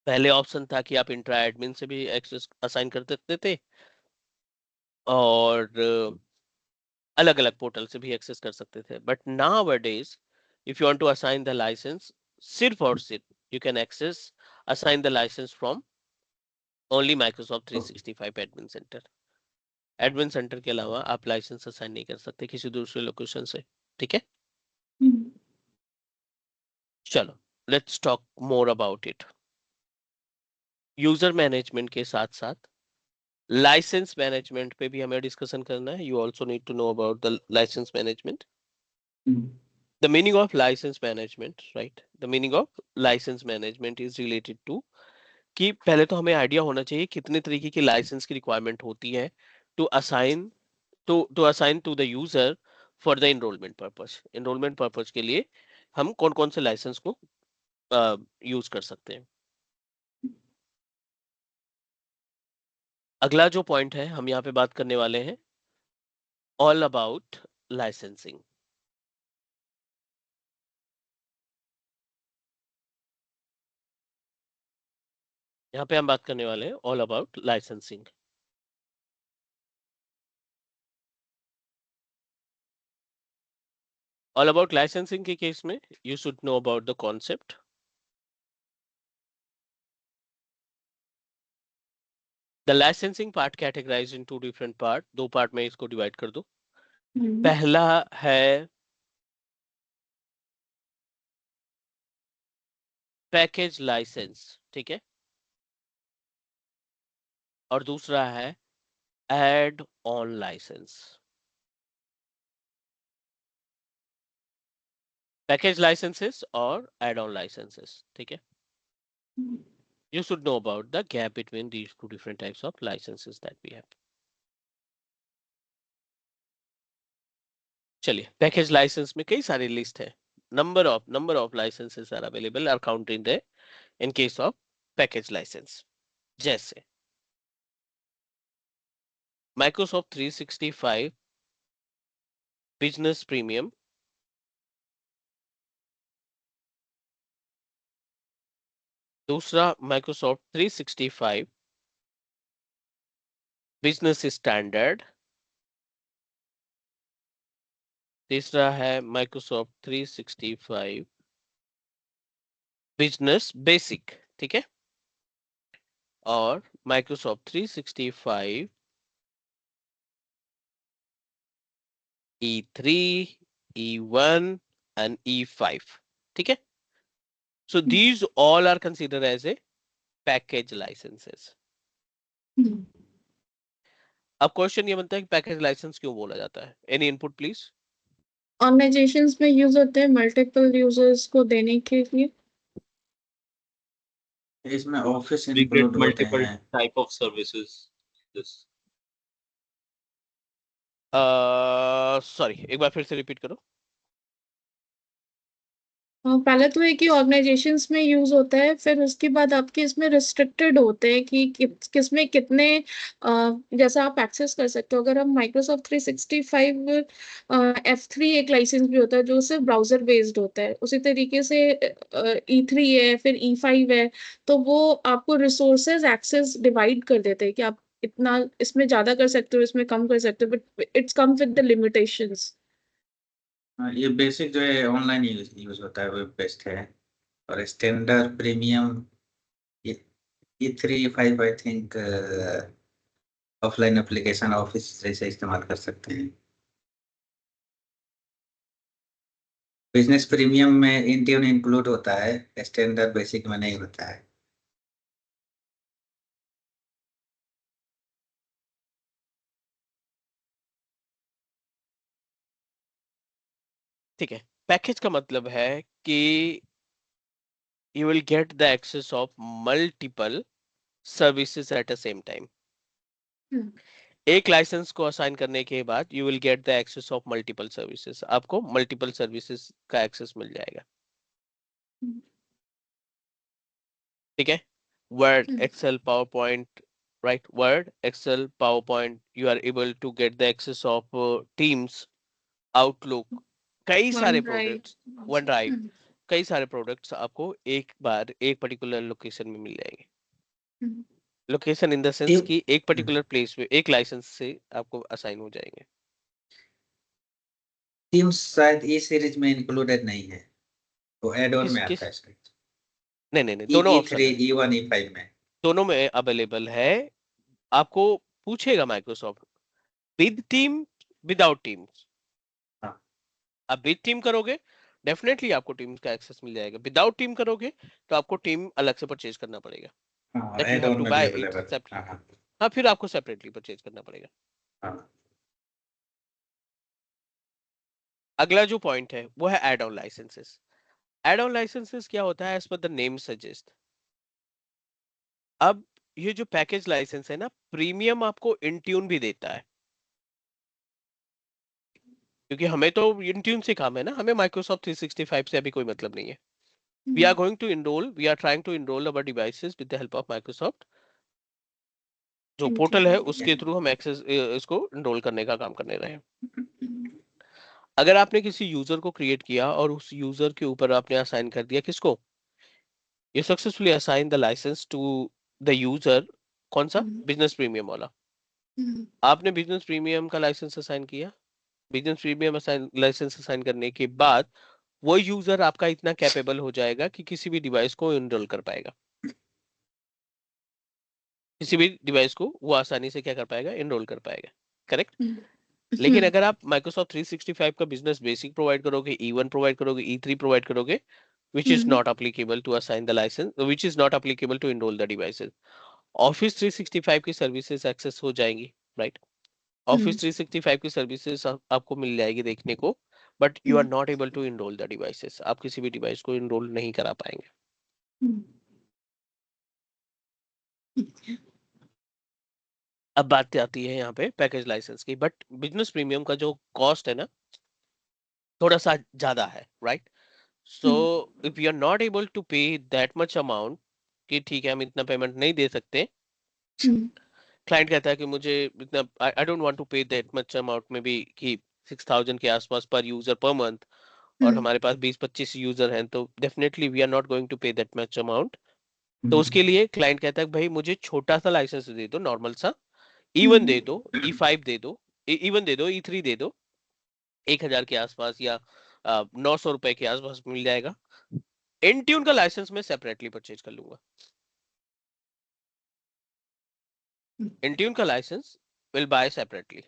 पहले ऑप्शन था कि आप इंट्रा एडमिन से भी एक्सेस असाइन कर सकते थे और अलग अलग पोर्टल से भी एक्सेस कर सकते थे. But nowadays if you want to assign the license, सिर्फ और सिर्फ you can access assign the license from only Microsoft 365 admin center. Admin center के अलावा आप लाइसेंस असाइन नहीं कर सकते किसी दूसरे लोकेशन से. ठीक है, चलो let's talk more about it. User management के साथ साथ लाइसेंस मैनेजमेंट पे भी हमें डिस्कशन करना है। You also need to know about the license management, the meaning of license management, right? The meaning of license management is related to कि पहले तो हमें आइडिया होना चाहिए कितने तरीके की लाइसेंस की रिक्वायरमेंट होती है to assign to the user for the enrollment purpose. Enrollment purpose के लिए हम कौन कौन से लाइसेंस को यूज कर सकते हैं। अगला जो पॉइंट है हम यहाँ पे बात करने वाले हैं ऑल अबाउट लाइसेंसिंग। यहाँ पे हम बात करने वाले हैं all about licensing. All about licensing के केस में you should know about the concept. The licensing part categorized in two different part, दो पार्ट में इसको डिवाइड कर दो। पहला है पैकेज लाइसेंस, ठीक है, और दूसरा है add on license. Package licenses और एड ऑन लाइसेंसेस, ठीक है। You should know about the gap between these two different types of licenses that we have. चलिए, पैकेज लाइसेंस में कई सारी लिस्ट है। number of licenses are available are counted in case of package license, जैसे Microsoft 365 Business Premium, दूसरा Microsoft 365 Business Standard, तीसरा है Microsoft 365 Business Basic, ठीक है, और Microsoft 365 E3, E1 and E5, ठीक है। So these all are considered as a package licenses. अब क्वेश्चन ये बनता है कि पैकेज लाइसेंस क्यों बोला जाता है? Any input please. ऑर्गेनाइजेशंस में यूज होते हैं मल्टीपल यूजर्स को देने के लिए। इसमें ऑफिस We get इंक्लूड होते multiple हैं। type of services. This sorry, एक बार फिर से रिपीट करो। पहले तो है कि ऑर्गेनाइजेशंस में यूज होता है, फिर उसके बाद आपके इसमें रिस्ट्रिक्टेड होते हैं कि किसमें कितने जैसा आप एक्सेस कर सकते हो। अगर हम माइक्रोसॉफ्ट 365 F3 एक लाइसेंस भी होता है जो सिर्फ ब्राउजर बेस्ड होता है, उसी तरीके से E3 है, फिर E5 है, तो वो आपको रिसोर्सेज एक्सेस डिवाइड कर देते हैं कि आप इतना इसमें ज्यादा कर सकते हो, इसमें कम कर सकते हो, but it's come with the limitations. ये बेसिक जो है ऑनलाइन यूज होता है, वेब बेस्ड है। और स्टैंडर्ड प्रीमियम ये 3-5 I think offline application office जैसे इस्तेमाल कर सकते हैं। बिजनेस प्रीमियम में इंट्यून इंक्लूड होता है, स्टैंडर्ड बेसिक में नहीं होता है। ठीक है, पैकेज का मतलब है कि you will get the access of multiple services at the same time. एक लाइसेंस को असाइन करने के बाद you will get the access of multiple services. आपको multiple services का access मिल जाएगा, ठीक है। Word, Excel, PowerPoint, right? Word, Excel, PowerPoint, you are able to get the access of Teams, Outlook, कई सारे प्रोडक्ट्स, OneDrive, कई सारे प्रोडक्ट्स आपको एक बार एक पर्टिकुलर लोकेशन में मिल जाएंगे। लोकेशन इन द सेंस कि एक पर्टिकुलर प्लेस पे एक लाइसेंस से आपको असाइन हो जाएंगे। टीम्स शायद ई सीरीज में इंक्लूडेड नहीं है, वो एड ऑन में आता है शायद। नहीं, दोनों ऑप्शन E3, E1, E5 में दोनों में अवेलेबल है। आपको पूछेगा Microsoft with team, without team. आप विद टीम करोगे डेफिनेटली आपको टीम का एक्सेस मिल जाएगा। विदाउट टीम करोगे तो आपको टीम अलग से परचेज करना पड़ेगा, हाँ, that you add have on to में buy भी it अवेलेबल। separately। हाँ हाँ हाँ, फिर आपको सेपरेटली परचेज करना पड़ेगा। हाँ। अगला जो पॉइंट है वो है add on licenses. Add on licenses क्या होता है, as per the name suggest. अब ये जो पैकेज लाइसेंस है ना, प्रीमियम आपको इंट्यून भी देता है, क्योंकि हमें तो इंट्यून से काम है ना, हमें माइक्रोसॉफ्ट 365 से अभी कोई मतलब नहीं है। We are going to enroll, we are trying to enroll our devices with the help of Microsoft. जो पोर्टल है उसके थ्रू हम एक्सेस इसको इनरोल करने का काम करने रहे हैं। अगर आपने किसी यूजर को क्रिएट किया और उस यूजर के ऊपर आपने असाइन कर दिया किसको, you successfully assign the license to the user। कौन सा? बिजनेस प्रीमियम वाला। आपने बिजनेस प्रीमियम का लाइसेंस असाइन किया। बिजनेस प्रीमियम लाइसेंस असाइन करने के बाद वो यूजर आपका इतना कैपेबल हो जाएगा कि किसी भी डिवाइस को इनरोल कर पाएगा, किसी भी डिवाइस को वो आसानी से क्या कर पाएगा, इनरोल कर पाएगा। करेक्ट। लेकिन अगर आप माइक्रोसॉफ्ट 365 का बिजनेस बेसिक प्रोवाइड करोगे, E1 प्रोवाइड करोगे, E3 प्रोवाइड करोगे, which is not applicable to assign the license, which is not applicable to enroll the devices। Office 365 की सर्विसेज एक्सेस हो जाएंगी, राइट। ऑफिस 365 की सर्विसेज आपको मिल जाएगी देखने को, but you are not able to enroll the devices. आप किसी भी डिवाइस को इनरोल नहीं करा पाएंगे। अब बात आती है यहाँ पे पैकेज लाइसेंस की, बट बिजनेस प्रीमियम का जो कॉस्ट है ना, थोड़ा सा ज्यादा है, right. So if you are not able to pay that much amount, कि ठीक है हम इतना पेमेंट नहीं दे सकते, क्लाइंट कहता है कि मुझे इतना, आई don't want to pay that much amount में भी, कि 6000 के आसपास पर यूजर पर मंथ, और हमारे पास 20-25 यूजर हैं, तो definitely we are not going to pay that much amount. तो उसके लिए क्लाइंट कहता है भाई मुझे छोटा सा लाइसेंस दे दो, नॉर्मल सा, E1 दे दो, E5 दे दो, E1 दे दो, E3 दे दो, 1000 के आसपास या 900 रुपए के आसपास मिल जाएगा। इंट्यून का लाइसेंस मैं सेपरेटली परचेज कर लूंगा। इंट्यून का लाइसेंस विल बाय सेपरेटली।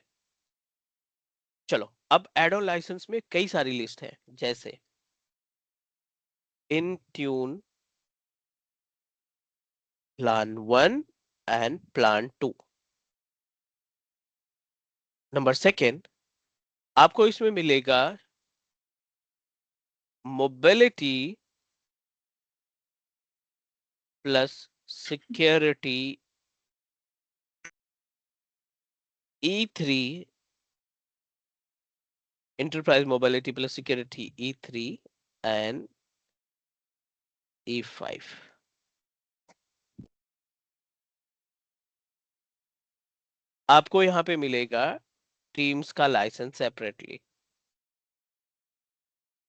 चलो, अब एड ऑन लाइसेंस में कई सारी लिस्ट है, जैसे Intune plan 1 and plan 2। Number second, आपको इसमें मिलेगा mobility plus security E3, enterprise mobility plus security E3 and E5। आपको यहाँ पे मिलेगा टीम्स का license separately,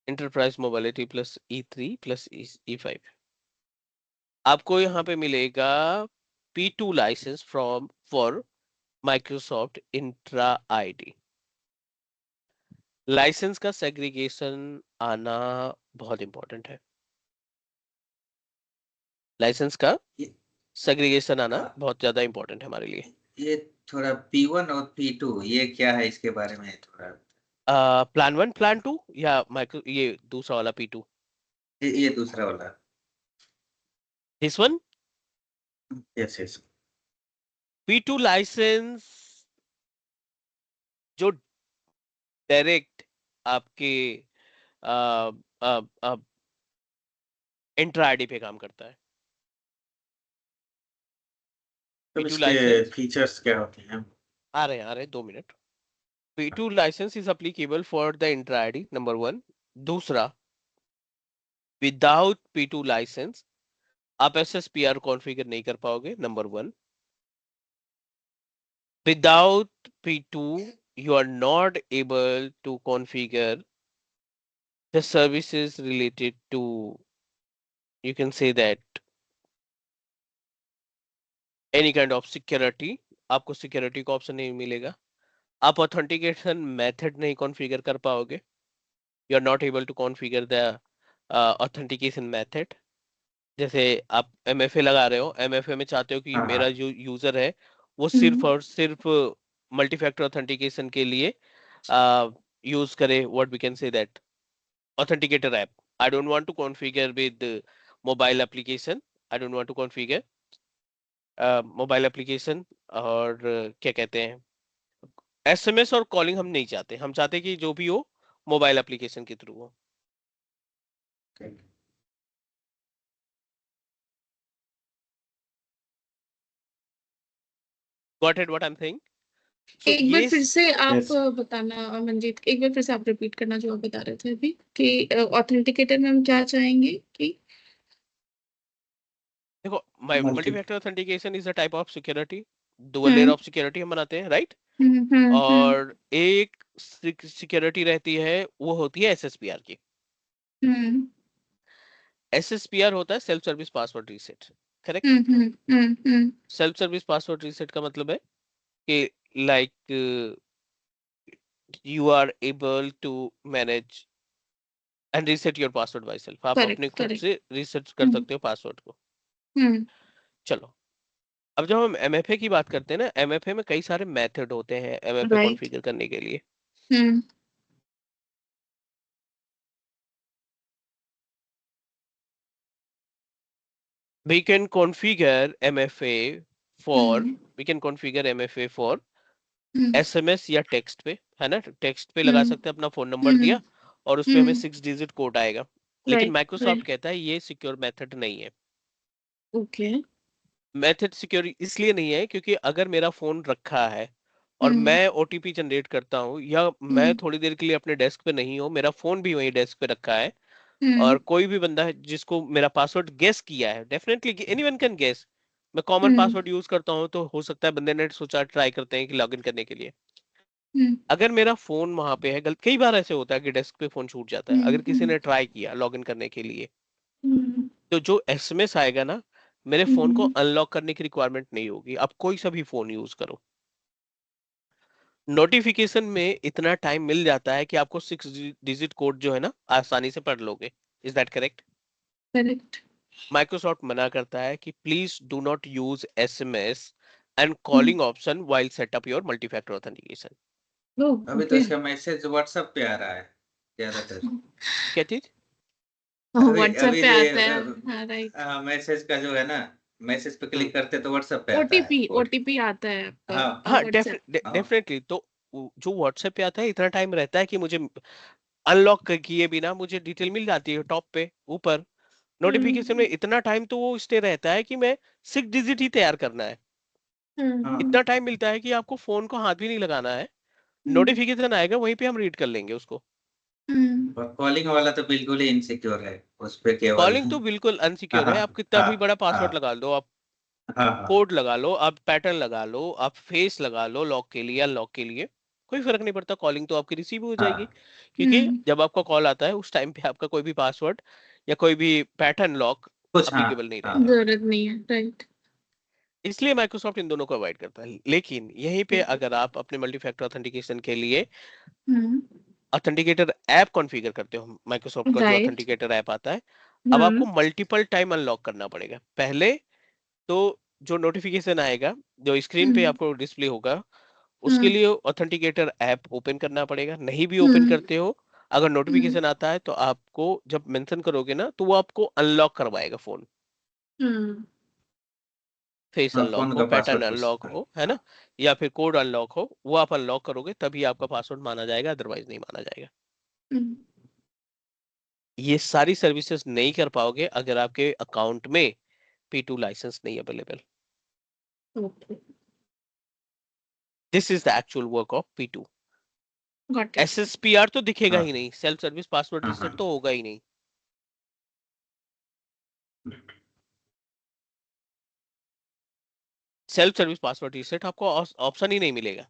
enterprise mobility plus E3 plus E5। आपको यहाँ पे मिलेगा P2 licence from for Microsoft Entra ID। Licence का सेग्रीगेशन आना बहुत इंपॉर्टेंट है, लाइसेंस का सेग्रीगेशन आना बहुत ज्यादा इंपॉर्टेंट है हमारे लिए। ये थोड़ा P1 और P2 ये क्या है, इसके बारे में थोड़ा। प्लान 1 प्लान 2 या माइक्रो ये दूसरा वाला P2? ये दूसरा वाला। This one yes yes. P2 licence जो डायरेक्ट आपके इंट्रा आईडी पे काम करता है। तो P2 इसके लाइसेंस फीचर्स क्या होते हैं? आ रहे हैं 2 minute. P2 licence is applicable for the Entra ID, number 1। दूसरा, विदाउट P2 लाइसेंस आप SSPR कॉन्फ़िगर नहीं कर पाओगे, number 1। Without P2 you are not able to configure the services related to, you can say that, any kind of security। आपको सिक्योरिटी का ऑप्शन नहीं मिलेगा। आप ऑथेंटिकेशन मेथड नहीं कॉन्फ़िगर कर पाओगे, you are not able to configure the authentication method. जैसे आप MFA लगा रहे हो, MFA में चाहते हो कि हाँ मेरा हाँ। जो यूजर है वो सिर्फ और सिर्फ मल्टी फैक्टर ऑथेंटिकेशन के लिए यूज करे, what we can say that, authenticator app. I don't want to configure with mobile application. I don't want to configure mobile application और क्या कहते हैं एसएमएस और कॉलिंग हम नहीं चाहते, हम चाहते कि जो भी हो मोबाइल एप्लीकेशन के थ्रू हो। Got it what I'm saying? So एक बार ये फिर से आप Yes. बताना मंजीत, एक बार फिर से आप रिपीट करना जो आप बता रहे थे अभी कि ऑथेंटिकेटर में हम क्या चाहेंगे कि देखो Multi- multifactor authentication is a type of security, dual layer of security हम बनाते हैं, राइट? और एक सिक्योरिटी रहती है वो होती है एसएसपीआर की। एसएसपीआर होता है self service password reset, correct? Self service password reset का मतलब है कि like you are able to manage and reset your password by self। आप अपने खुद से रीसेट कर सकते हो पासवर्ड को। चलो अब जब हम एमएफए की बात करते हैं ना, एमएफए में कई सारे मेथड होते हैं एमएफए कॉन्फ़िगर करने के लिए। we can configure MFA for SMS या टेक्स्ट पे, है ना? टेक्स्ट पे लगा सकते हैं, अपना फोन नंबर दिया और उसपे हमें 6 डिजिट कोड आएगा। लेकिन माइक्रोसॉफ्ट कहता है ये सिक्योर मेथड नहीं है। ओके। मेथड सिक्योर इसलिए नहीं है क्योंकि अगर मेरा फोन रखा है और मैं ओटीपी जनरेट करता हूँ या मैं थोड़ी देर के लिए अपने डेस्क पे नहीं हूँ, मेरा फोन भी वहीं डेस्क पे रखा है और कोई भी बंदा है जिसको मेरा पासवर्ड गेस किया है, डेफिनेटली एनीवन कैन गेस, मैं कॉमन पासवर्ड यूज करता हूँ तो हो सकता है बंदे ने सोचा ट्राई करते हैं कि लॉगिन करने के लिए। अगर मेरा फोन वहां पे है, कई बार ऐसे होता है कि डेस्क पे फोन छूट जाता है, अगर किसी ने ट्राई किया लॉगिन करने के लिए तो जो एसएमएस आएगा ना, मेरे फोन को अनलॉक करने की रिक्वायरमेंट नहीं होगी। आप कोई सा भी फोन यूज करो, नोटिफिकेशन में इतना टाइम मिल जाता है कि आपको 6 डिजिट कोड जो है ना आसानी से पढ़ लोगे। Is that correct? Correct. Microsoft मना करता है कि please do not use SMS and calling option while set up your multifactor authentication. अभी तो इसका मैसेज व्हाट्सएप पे आ रहा है ज्यादातर। क्या चीज? व्हाट्सएप अभी पे जो आता है, हाँ राइट। मैसेज का जो है ना, मैसेज पे क्लिक करते तो व्हाट्सएप पे आता है। ओटीपी आता है आपका हाँ व्हाट्सएप। डेफिनेटली। तो जो व्हाट्सएप पे आता है इतना टाइम रहता है कि मुझे अनलॉक किए बिना मुझे डिटेल मिल जाती है टॉप पे ऊपर नोटिफिकेशन में। इतना टाइम तो वो स्टे रहता है कि मैं 6 डिजिट ही तैयार करना है। इतना टाइम मिलता है कि आपको फोन को हाथ भी नहीं लगाना है, नोटिफिकेशन आएगा वहीं पे हम रीड कर लेंगे उसको। और कॉलिंग वाला तो बिल्कुल ही इनसिक्योर है, उस पे केवल कॉलिंग तो बिल्कुल अनसिक्योर है, आप कितना भी बड़ा पासवर्ड लगा लो, आप कोड लगा लो, आप पैटर्न लगा लो, आप फेस लगा लो लॉक के लिए, अनलॉक के लिए, कोई फर्क नहीं पड़ता। कॉलिंग तो आपकी रिसीव हो जाएगी क्योंकि जब आपका कॉल आता है उस टाइम पे आपका कोई भी पासवर्ड या कोई भी पैटर्न लॉक कुछ अप्लीकेबल नहीं रहेगा। जरूरत नहीं है, राइट। इसलिए माइक्रोसॉफ्ट इन दोनों को अवॉइड करता है। लेकिन यहीं पे अगर आप अपने मल्टीफैक्टर ऑथेंटिकेशन के लिए ऑथेंटिकेटर ऐप कॉन्फ़िगर करते हो, माइक्रोसॉफ्ट का जो ऑथेंटिकेटर ऐप आता है, अब आपको मल्टीपल टाइम अनलॉक करना पड़ेगा। पहले तो जो नोटिफिकेशन आएगा, जो स्क्रीन पे आपको डिस्प्ले होगा, उसके लिए ऑथेंटिकेटर ऐप ओपन करना पड़ेगा। नहीं भी ओपन करते हो, अगर नोटिफिकेशन आता है तो आपको जब मेंशन करोगे ना तो वो आपको अनलॉक करवाएगा फोन। फेस अनलॉक फोन हो, का पैटर्न पासवर्ड अनलॉक हो, है ना, या फिर कोड अनलॉक हो, वो आप अनलॉक करोगे तभी आपका पासवर्ड माना जाएगा, अदरवाइज नहीं माना जाएगा। ये सारी सर्विसेज नहीं कर पाओगे अगर आपके अकाउंट में P2 लाइसेंस नहीं available. This is the actual work of P2। SSPR तो दिखेगा ही नहीं, सेल्फ सर्विस पासवर्ड रीसेट तो होगा ही नहीं। सेल्फ सर्विस पासवर्ड रीसेट आपको ऑप्शन ही नहीं मिलेगा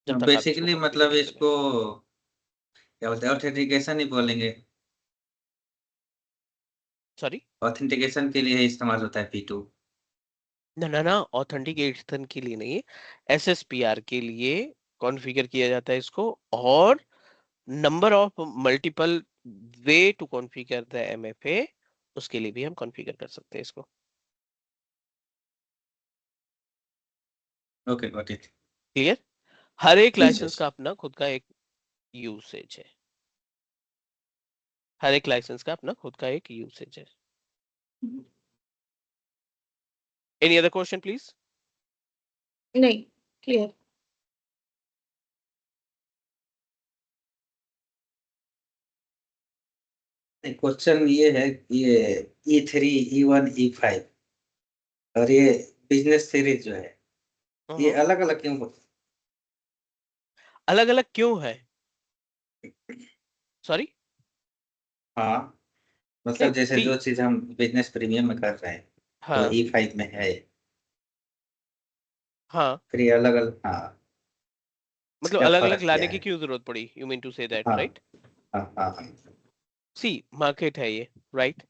जब तक आप इसको बेसिकली configure मतलब नहीं इसको क्या बोलते हैं, ऑथेंटिकेशन ही बोलेंगे। सॉरी, ऑथेंटिकेशन के लिए इस्तेमाल होता है P2। ना ऑथेंटिकेशन के लिए नहीं, SSPR के लिए कॉन्फ़िगर किया जाता है इसको, और number of multiple way to configure the MFA उसके लिए भी हम कॉन्फ़िगर कर सकते हैं इसको। Okay, got it. क्लियर? हर एक Yes, लाइसेंस yes. का अपना खुद का एक यूसेज है। हर एक लाइसेंस का अपना खुद का एक यूसेज है. Any other question, please? नहीं, क्लियर. क्वेश्चन ये है कि ये E3, E1, E5 और ये बिजनेस सीरीज जो है ये अलग अलग क्यों होते अलग अलग क्यों है? सॉरी. हाँ मतलब नहीं, जैसे see, जो चीज हम बिजनेस प्रीमियम में कर रहे हैं तो हाँ E5 में है, हाँ, फिर ये अलग अलग, हाँ मतलब इसका अलग अलग फर्क क्या लाने की है? क्यों जरूरत पड़ी? You mean to say that, हाँ राइट? हाँ हाँ हाँ सी, मार्केट है ये, राइट?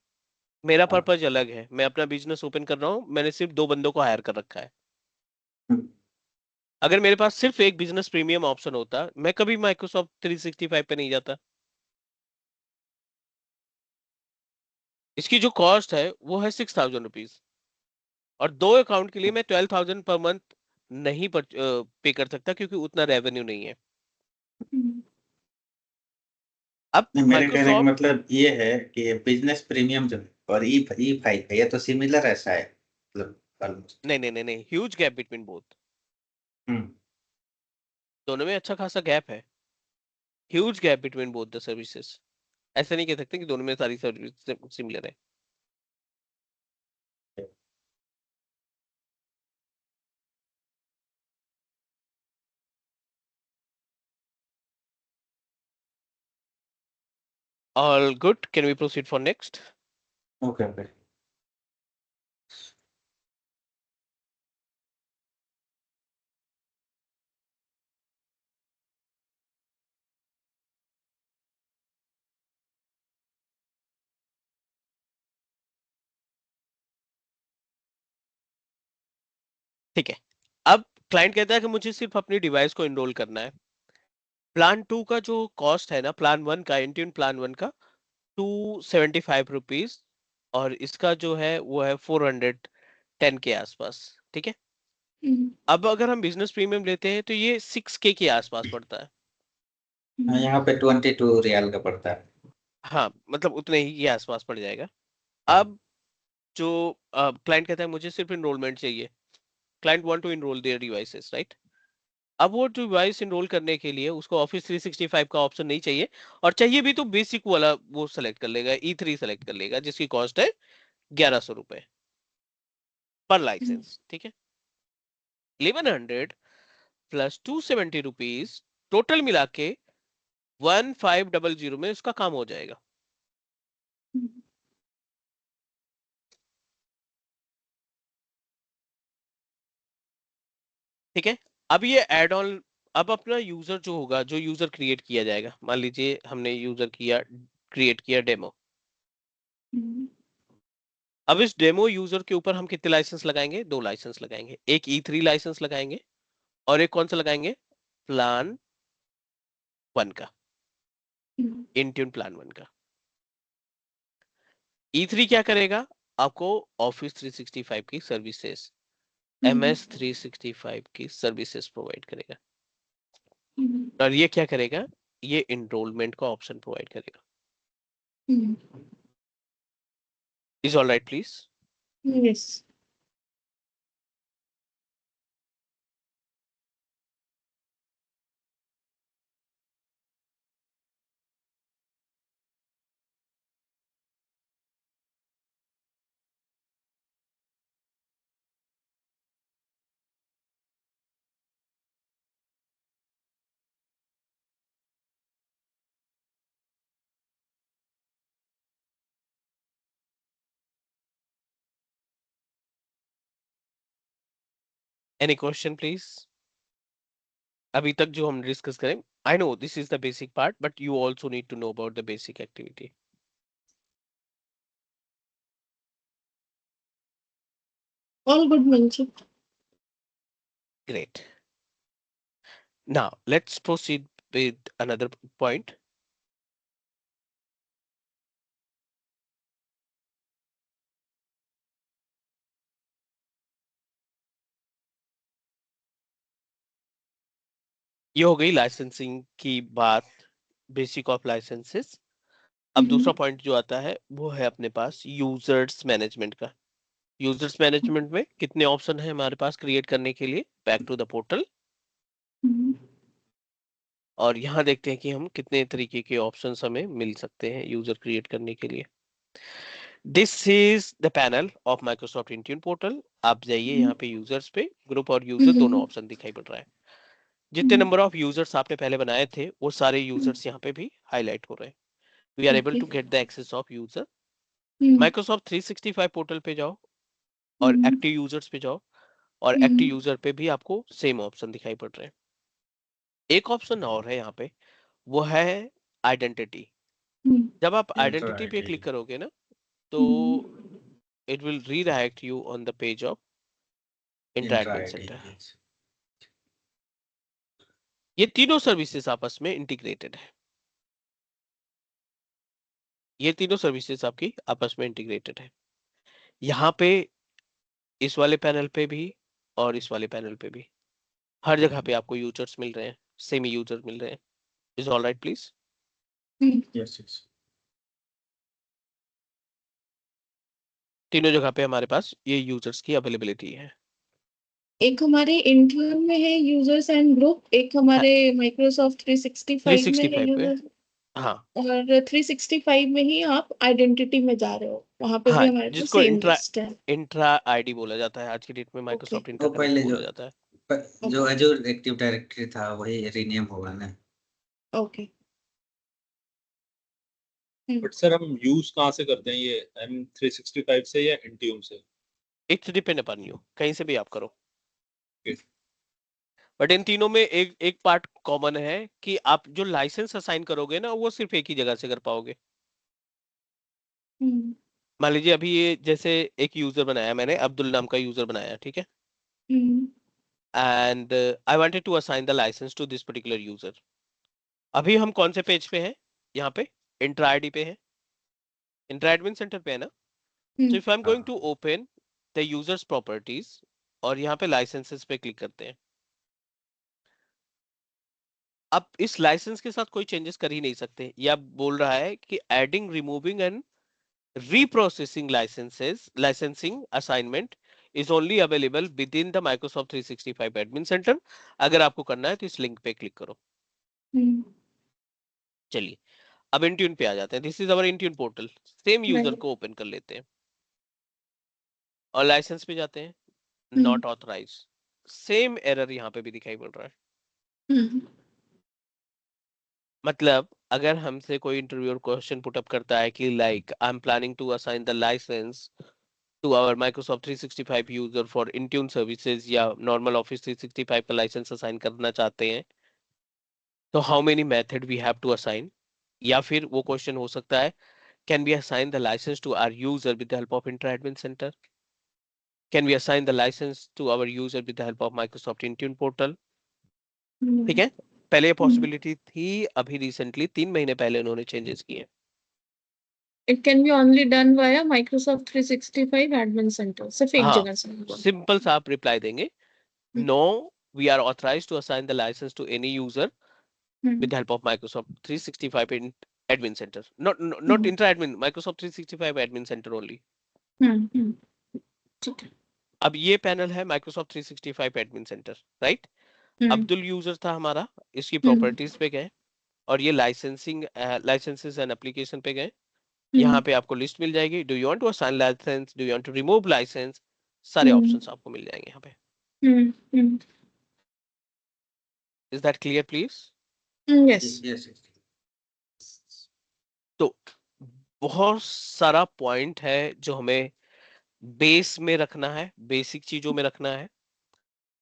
मेरा हाँ। पर्पज अलग है. मैं अपना बिजनेस ओपन कर रहा हूँ, मैंने सिर्फ 2 बंदों को हायर कर रखा है. अगर मेरे पास सिर्फ एक बिजनेस प्रीमियम ऑप्शन होता, मैं कभी माइक्रोसॉफ्ट 365 पे नहीं जाता. इसकी जो कॉस्ट है वो है 6,000 रुपीज, और 2 अकाउंट के लिए मैं 12,000 पर मंथ नहीं पे कर सकता, क्योंकि उतना रेवेन्यू नहीं है. अब नहीं, मेरे कहने का माइक्रोसॉफ्ट, मतलब ये है कि बिजनेस प्रीमियम जो है और E5 है ये तो सिमिलर ऐसा है मतलब ऑलमोस्ट। नहीं नहीं नहीं नहीं, ह्यूज गैप बिटवीन बोथ. हम्म दोनों में अच्छा खासा गैप है. Huge gap between both the services. ऐसा नहीं कह सकते कि दोनों में सारी सर्विस सिमिलर है. All good. Can we proceed for next? Okay okay. ठीक है. अब क्लाइंट कहता है कि मुझे सिर्फ अपनी डिवाइस को इनरोल करना है. प्लान 2 का जो कॉस्ट है ना, प्लान 1 का, इंट्यून प्लान 1 का 275 रुपीज, और इसका जो है वो है 410 के आसपास. ठीक है. अब अगर हम बिजनेस प्रीमियम लेते हैं तो ये 6K के आसपास पड़ता है. हाँ, यहाँ पे 22 रियाल का पड़ता है। हाँ, मतलब उतने ही के आसपास पड़ जाएगा. अब जो क्लाइंट कहता है मुझे सिर्फ इनरोलमेंट चाहिए. Client want to enrol their devices, right? अब वो डिवाइस इनरोल करने के लिए उसको ऑफिस 365 का ऑप्शन नहीं चाहिए, और चाहिए भी तो बेसिक वाला वो सेलेक्ट कर लेगा, E3 सेलेक्ट कर लेगा, जिसकी कॉस्ट है 1100 रुपए पर लाइसेंस. ठीक है. 1100 प्लस 270 रुपीज, टोटल मिला के 1500 में उसका काम हो जाएगा. ठीक है. अब ये एड ऑन, अब अपना यूजर जो होगा, जो यूजर क्रिएट किया जाएगा, मान लीजिए हमने यूजर किया, क्रिएट किया डेमो. अब इस डेमो यूजर के ऊपर हम कितने लाइसेंस लगाएंगे? 2 लाइसेंस लगाएंगे. एक E3 लाइसेंस लगाएंगे, और एक कौन सा लगाएंगे? प्लान 1 का, इंट्यून प्लान 1 का. E3 क्या करेगा? आपको ऑफिस 365 की सर्विसेज, MS 365 की सर्विसेज प्रोवाइड करेगा. और ये क्या करेगा? ये इनरोलमेंट का ऑप्शन प्रोवाइड करेगा. Is all right, please? Yes. Any question please? अभी तक जो हम डिस्कस करें, I know this is the basic part, but you also need to know about the basic activity. All good, Manchi. Great. Now let's proceed with another point. ये हो गई लाइसेंसिंग की बात, बेसिक ऑफ लाइसेंसेस. अब दूसरा पॉइंट जो आता है वो है अपने पास यूजर्स मैनेजमेंट का। यूजर्स मैनेजमेंट में कितने ऑप्शन है हमारे पास क्रिएट करने के लिए? बैक टू द पोर्टल, और यहाँ देखते हैं कि हम कितने तरीके के ऑप्शंस हमें मिल सकते हैं यूजर क्रिएट करने के लिए। This is the panel of Microsoft Intune portal. आप जाइए यहाँ पे यूजर्स पे, ग्रुप और यूजर दोनों ऑप्शन दिखाई पड़ रहा है। जितने नंबर ऑफ यूजर्स आपने पहले बनाए थे वो सारे यूजर्स यहाँ पे भी हाईलाइट हो रहे हैं। We are able to get the access of user. Microsoft 365 portal पे जाओ और एक्टिव यूजर्स पे जाओ, और एक्टिव यूजर पे भी आपको सेम ऑप्शन दिखाई पड़ रहे हैं। एक ऑप्शन और है यहाँ पे, वो है आइडेंटिटी। जब आप आइडेंटिटी पे क्लिक करोगे ना तो it will redirect you on the page of intra admin centre. ये तीनों सर्विसेज आपस में इंटीग्रेटेड है। ये तीनों सर्विसेज आपकी आपस में इंटीग्रेटेड है। यहाँ पे इस वाले पैनल पे भी और इस वाले पैनल पे भी हर जगह पे आपको यूजर्स मिल रहे हैं, सेमी यूजर मिल रहे हैं। Is all right please? Yes yes. तीनों जगह पे हमारे पास ये यूजर्स की अवेलेबिलिटी है। एक हमारे इंट्यून में है यूजर्स एंड ग्रुप, एक हमारे माइक्रोसॉफ्ट 365 में है 365 पे, यूजर्स, हाँ और 365 में ही आप आइडेंटिटी में जा रहे हो, वहां पे भी हाँ, हमारे पास जिसको सेम इंट्रा लिस्ट है। इंट्रा आईडी बोला जाता है आज की डेट में, माइक्रोसॉफ्ट इंट्रा वो कनेक्ट पहले बोला जाता है। जो अजूर एक्टिव डायरेक्टरी था वही रीनेम होगा ना। ओके। बट सर हम यूज कहाँ से करते हैं ये M365 से या Intune से? इट्स डिपेंड अपॉन यू, कहीं से भी आप करो। Okay. बट इन तीनों में एक पार्ट कॉमन है कि आप जो लाइसेंस असाइन करोगे ना वो सिर्फ एक ही जगह से कर पाओगे। मान लीजिए अभी ये जैसे एक यूजर बनाया मैंने, अब्दुल नाम का यूजर बनाया, ठीक है, and I wanted to assign the licence to this particular user. अभी हम कौन से पेज पे हैं? यहाँ पे इंट्रा आईडी पे है, इंट्रा एडमिन सेंटर पे है ना। So if I am going to open the users properties और यहाँ पे लाइसेंसेस पे क्लिक करते हैं, अब इस लाइसेंस के साथ कोई चेंजेस कर ही नहीं सकते। यह बोल रहा है कि adding, removing and reprocessing licensing assignment is only available within the Microsoft 365 admin center। अगर आपको करना है तो इस लिंक पे क्लिक करो। चलिए अब इंट्यून पे आ जाते हैं। This is our Intune portal. Same user को ओपन कर लेते हैं और लाइसेंस पे जाते हैं, नॉट ऑथराइज। सेम एरर यहाँ पे भी दिखाई पड़ रहा है। मतलब अगर हमसे कोई इंटरव्यूअर क्वेश्चन पुट अप करता है कि like I am planning to assign the licence to our Microsoft 365 user for Intune services या normal Office 365 का लाइसेंस असाइन करना चाहते हैं, तो how many method we have to assign? या फिर वो क्वेश्चन हो सकता है, can we assign the license to our user with the help of Intra Admin Center? Can we assign the license to our user with the help of Microsoft Intune portal? ठीक है, पहले ये पॉसिबिलिटी थी, अभी रिसेंटली 3 महीने पहले उन्होंने चेंजेस किए। It can be only done via Microsoft 365 Admin Center, सिर्फ एक हाँ, जगह से होगा। सिंपल सा आप रिप्लाई देंगे, no we are authorized to assign the license to any user with the help of Microsoft 365 in admin center, not intra admin, Microsoft 365 admin center only। ठीक है। अब ये पैनल है Microsoft 365 admin center, right. Abdul user था हमारा, इसकी प्रॉपर्टीज पे गए और ये लाइसेंसिंग, लाइसेंसेस एंड एप्लीकेशन पे गए। यहाँ पे आपको लिस्ट मिल जाएगी, do you want to assign licence, do you want to remove licence, सारे ऑप्शंस आपको मिल जाएंगे यहाँ पे। Is that clear please? Yes. Yes. तो बहुत सारा पॉइंट है जो हमें बेस में रखना है, बेसिक चीजों में रखना है।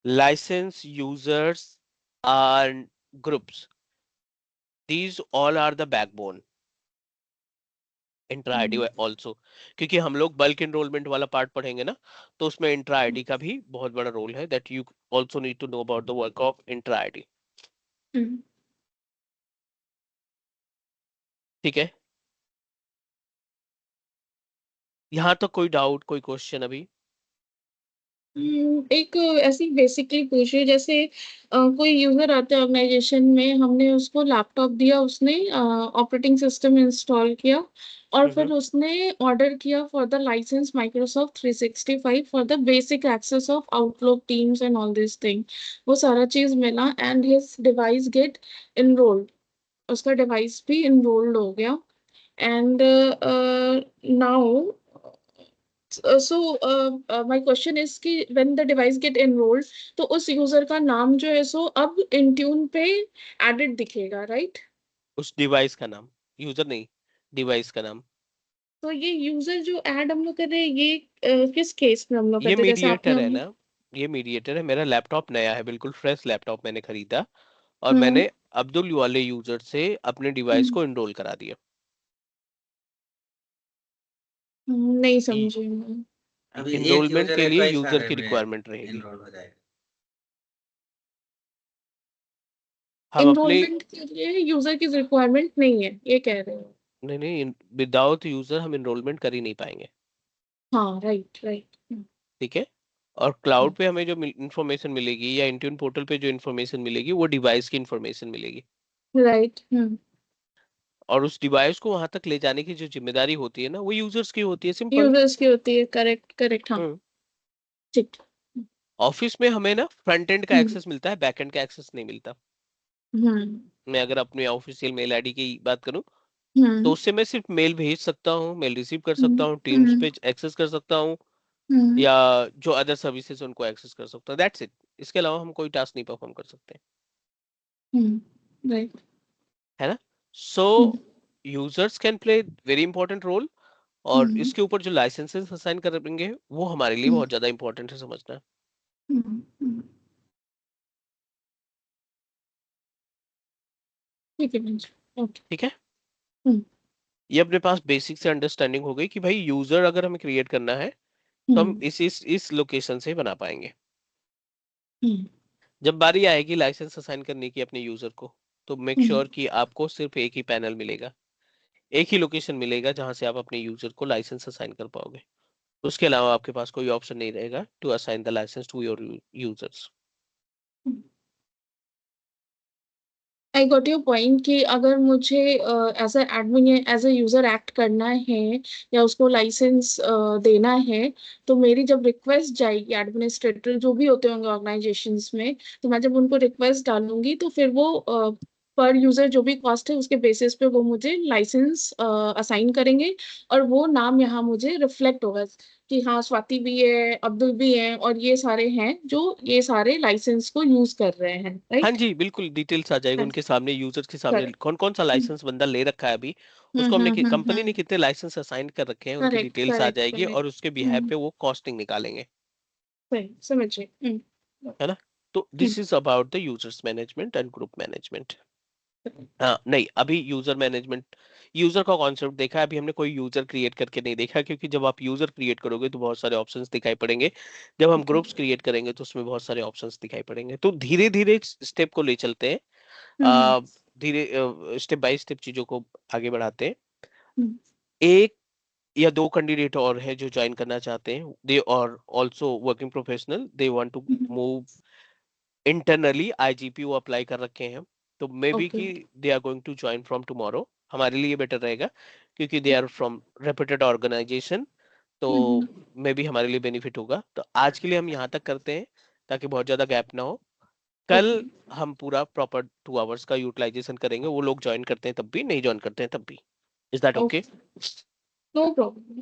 Licence, users and groups, these all are the backbone. Entra ID also, क्योंकि हम लोग बल्क एनरोलमेंट वाला पार्ट पढ़ेंगे ना, तो उसमें इंट्रा आईडी का भी बहुत बड़ा रोल है, that you also need to know about the work of Entra ID. ठीक है, यहां तक कोई डाउट, कोई क्वेश्चन अभी? एक ऐसी बेसिकली पूछिए, जैसे कोई यूजर आता है ऑर्गेनाइजेशन में, हमने उसको लैपटॉप दिया, उसने ऑपरेटिंग सिस्टम इंस्टॉल किया और फिर उसने ऑर्डर किया for the licence Microsoft 365 for the basic access of Outlook Teams and all this thing. वो सारा चीज मिला and his device get enrolled, उसका डिवाइस भी इनरोल्ड हो गया। And now my question is कि when the device get enrolled, तो उस यूजर का नाम जो है सो अब इंट्यून पे एडेड दिखेगा, राइट? उस डिवाइस का नाम, यूजर नहीं, डिवाइस का नाम। तो ये यूजर जो ऐड हम लोग कर रहे हैं, ये किस केस में हम लोग ये करते हैं? जैसे आपने मीडिएटर है ना, ये मीडिएटर है। मेरा लैपटॉप नया है, बिल्कुल फ्रेश लैपटॉप मैंने खरीदा और हम्म मैंने अब्दुल वाले यूजर से अपने डिवाइस को इनरोल करा दिया। नहीं समझी मैं। अभी एक इनरोलमेंट यूजर के लिए एडवाइस यूजर की रिक्वायरमेंट रहेगी। एनरोल हो जाएगा। हम अपने इनरोलमेंट के लिए यूजर की रिक्वायरमेंट नहीं है, ये कह रहे हो? नहीं, विदाउट यूजर हम इनरोलमेंट कर ही नहीं पाएंगे। हाँ, राइट राइट। ठीक है। और क्लाउड पे हमें जो इंफॉर्मेशन मिलेगी या इंट्यून पोर्टल पे जो इंफॉर्मेशन मिलेगी वो डिवाइस की इंफॉर्मेशन मिलेगी। राइट। और उस डिवाइस को वहां तक ले जाने की जो जिम्मेदारी होती है ना, वो यूजर्स की होती है। सिंपल। यूजर्स की होती है, करेक्ट करेक्ट, हाँ ठीक। ऑफिस में हमें ना फ्रंट एंड का हम्म एक्सेस मिलता है, बैक एंड का एक्सेस नहीं मिलता। हम्म मैं अगर अपने ऑफिशियल मेल आईडी की बात करूं तो हम्म उससे मैं सिर्फ मेल भेज सकता हूँ, मेल रिसीव कर सकता हम्म हूँ, टीम्स हम्म पे एक्सेस कर सकता हूँ हम्म या जो अदर सर्विसेज उनको एक्सेस कर सकता हूँ। That's it. इसके अलावा हम कोई टास्क नहीं परफॉर्म कर सकते। राइट। है ना। So users can play very important role. और इसके ऊपर जो लाइसेंसेस असाइन करेंगे वो हमारे लिए बहुत ज्यादा इंपॉर्टेंट है समझना। ठीक है भैया, ओके। ठीक है। ये अपने पास बेसिक से अंडरस्टैंडिंग हो गई कि भाई यूजर अगर हमें क्रिएट करना है तो हम इस लोकेशन से बना पाएंगे। जब बारी आएगी लाइसेंस असाइन करने की अपने यूजर को, तो मेक श्योर कि आपको सिर्फ एक ही पैनल मिलेगा, एक ही लोकेशन मिलेगा जहां से आप अपने यूजर को लाइसेंस असाइन कर पाओगे। उसके अलावा आपके पास कोई ऑप्शन नहीं रहेगा to assign the licence to your users. I got your point कि अगर मुझे एज अ एडमिन या एज अ यूजर एक्ट करना है या उसको लाइसेंस देना है, तो मेरी जब रिक्वेस्ट जाएगी, एडमिनिस्ट्रेटर जो भी होते होंगे ऑर्गेनाइजेशंस में, तो मैं जब उनको रिक्वेस्ट डालूंगी तो फिर वो पर यूजर जो भी कॉस्ट है उसके बेसिस पे वो मुझे लाइसेंस असाइन करेंगे और वो नाम यहाँ मुझे रिफ्लेक्ट होगा कि हाँ स्वाति भी है, अब्दुल भी है और ये सारे हैं जो ये सारे लाइसेंस को यूज कर रहे हैं, हाँ राइट? जी, बिल्कुल डिटेल्स आ जाएगी उनके सामने, यूजर्स के सामने करेक्ट। कौन कौन सा लाइसेंस बंदा ले रखा है अभी, उसको हमने कंपनी ने कितने लाइसेंस असाइन कर रखे हैं उनकी करेक्ट डिटेल्स आ करेक्ट जाएगी करेक्ट। और उसके बिहाफ पे वो कॉस्टिंग निकालेंगे। सही समझिए। है ना। तो this is about the users management and group management. हाँ नहीं, अभी यूजर मैनेजमेंट, यूजर का कॉन्सेप्ट देखा है, अभी हमने कोई यूजर क्रिएट करके नहीं देखा, क्योंकि जब आप यूजर क्रिएट करोगे तो बहुत सारे ऑप्शंस दिखाई पड़ेंगे। जब हम ग्रुप्स क्रिएट करेंगे तो उसमें बहुत सारे ऑप्शंस दिखाई पड़ेंगे। तो धीरे धीरे स्टेप को ले चलते हैं, धीरे स्टेप बाय स्टेप चीजों को आगे बढ़ाते हैं। एक या दो कैंडिडेट और है जो ज्वाइन करना चाहते हैं, they are also working professional, they want to move internally. IGP वो अप्लाई कर रखे हैं, तो मे बी ओके। कि they are going to join from tomorrow. हमारे लिए बेटर रहेगा क्योंकि they are from reputed organisation, तो मे बी हमारे लिए बेनिफिट होगा। तो आज के लिए हम यहाँ तक करते हैं ताकि बहुत ज्यादा गैप ना हो। कल ओके। हम पूरा प्रॉपर 2 आवर्स का यूटिलाइजेशन करेंगे, वो लोग ज्वाइन करते हैं तब भी, नहीं ज्वाइन करते हैं तब भी। Is that okay? No problem.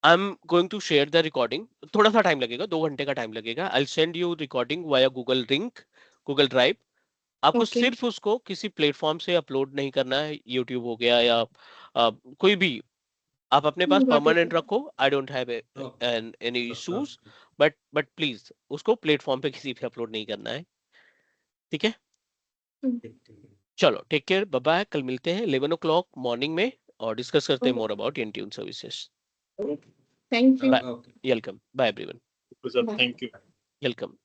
I am going to share the recording. थोड़ा सा टाइम लगेगा, 2 घंटे का टाइम लगेगा। I send you recording via Google link, Google drive. आपको ओके। सिर्फ उसको किसी प्लेटफॉर्म से अपलोड नहीं करना है, यूट्यूब हो गया या कोई भी, आप अपने पास गॉट इट। परमानेंट रखो। I don't have any issues, but please उसको प्लेटफॉर्म पे किसी पे अपलोड नहीं करना है। ठीक है। चलो टेक केयर, बाय बाय। कल मिलते हैं 11 o'clock मॉर्निंग में और डिस्कस करते हैं more about Intune services. Thank you. Welcome, bye everyone. Bye. Thank you. Welcome.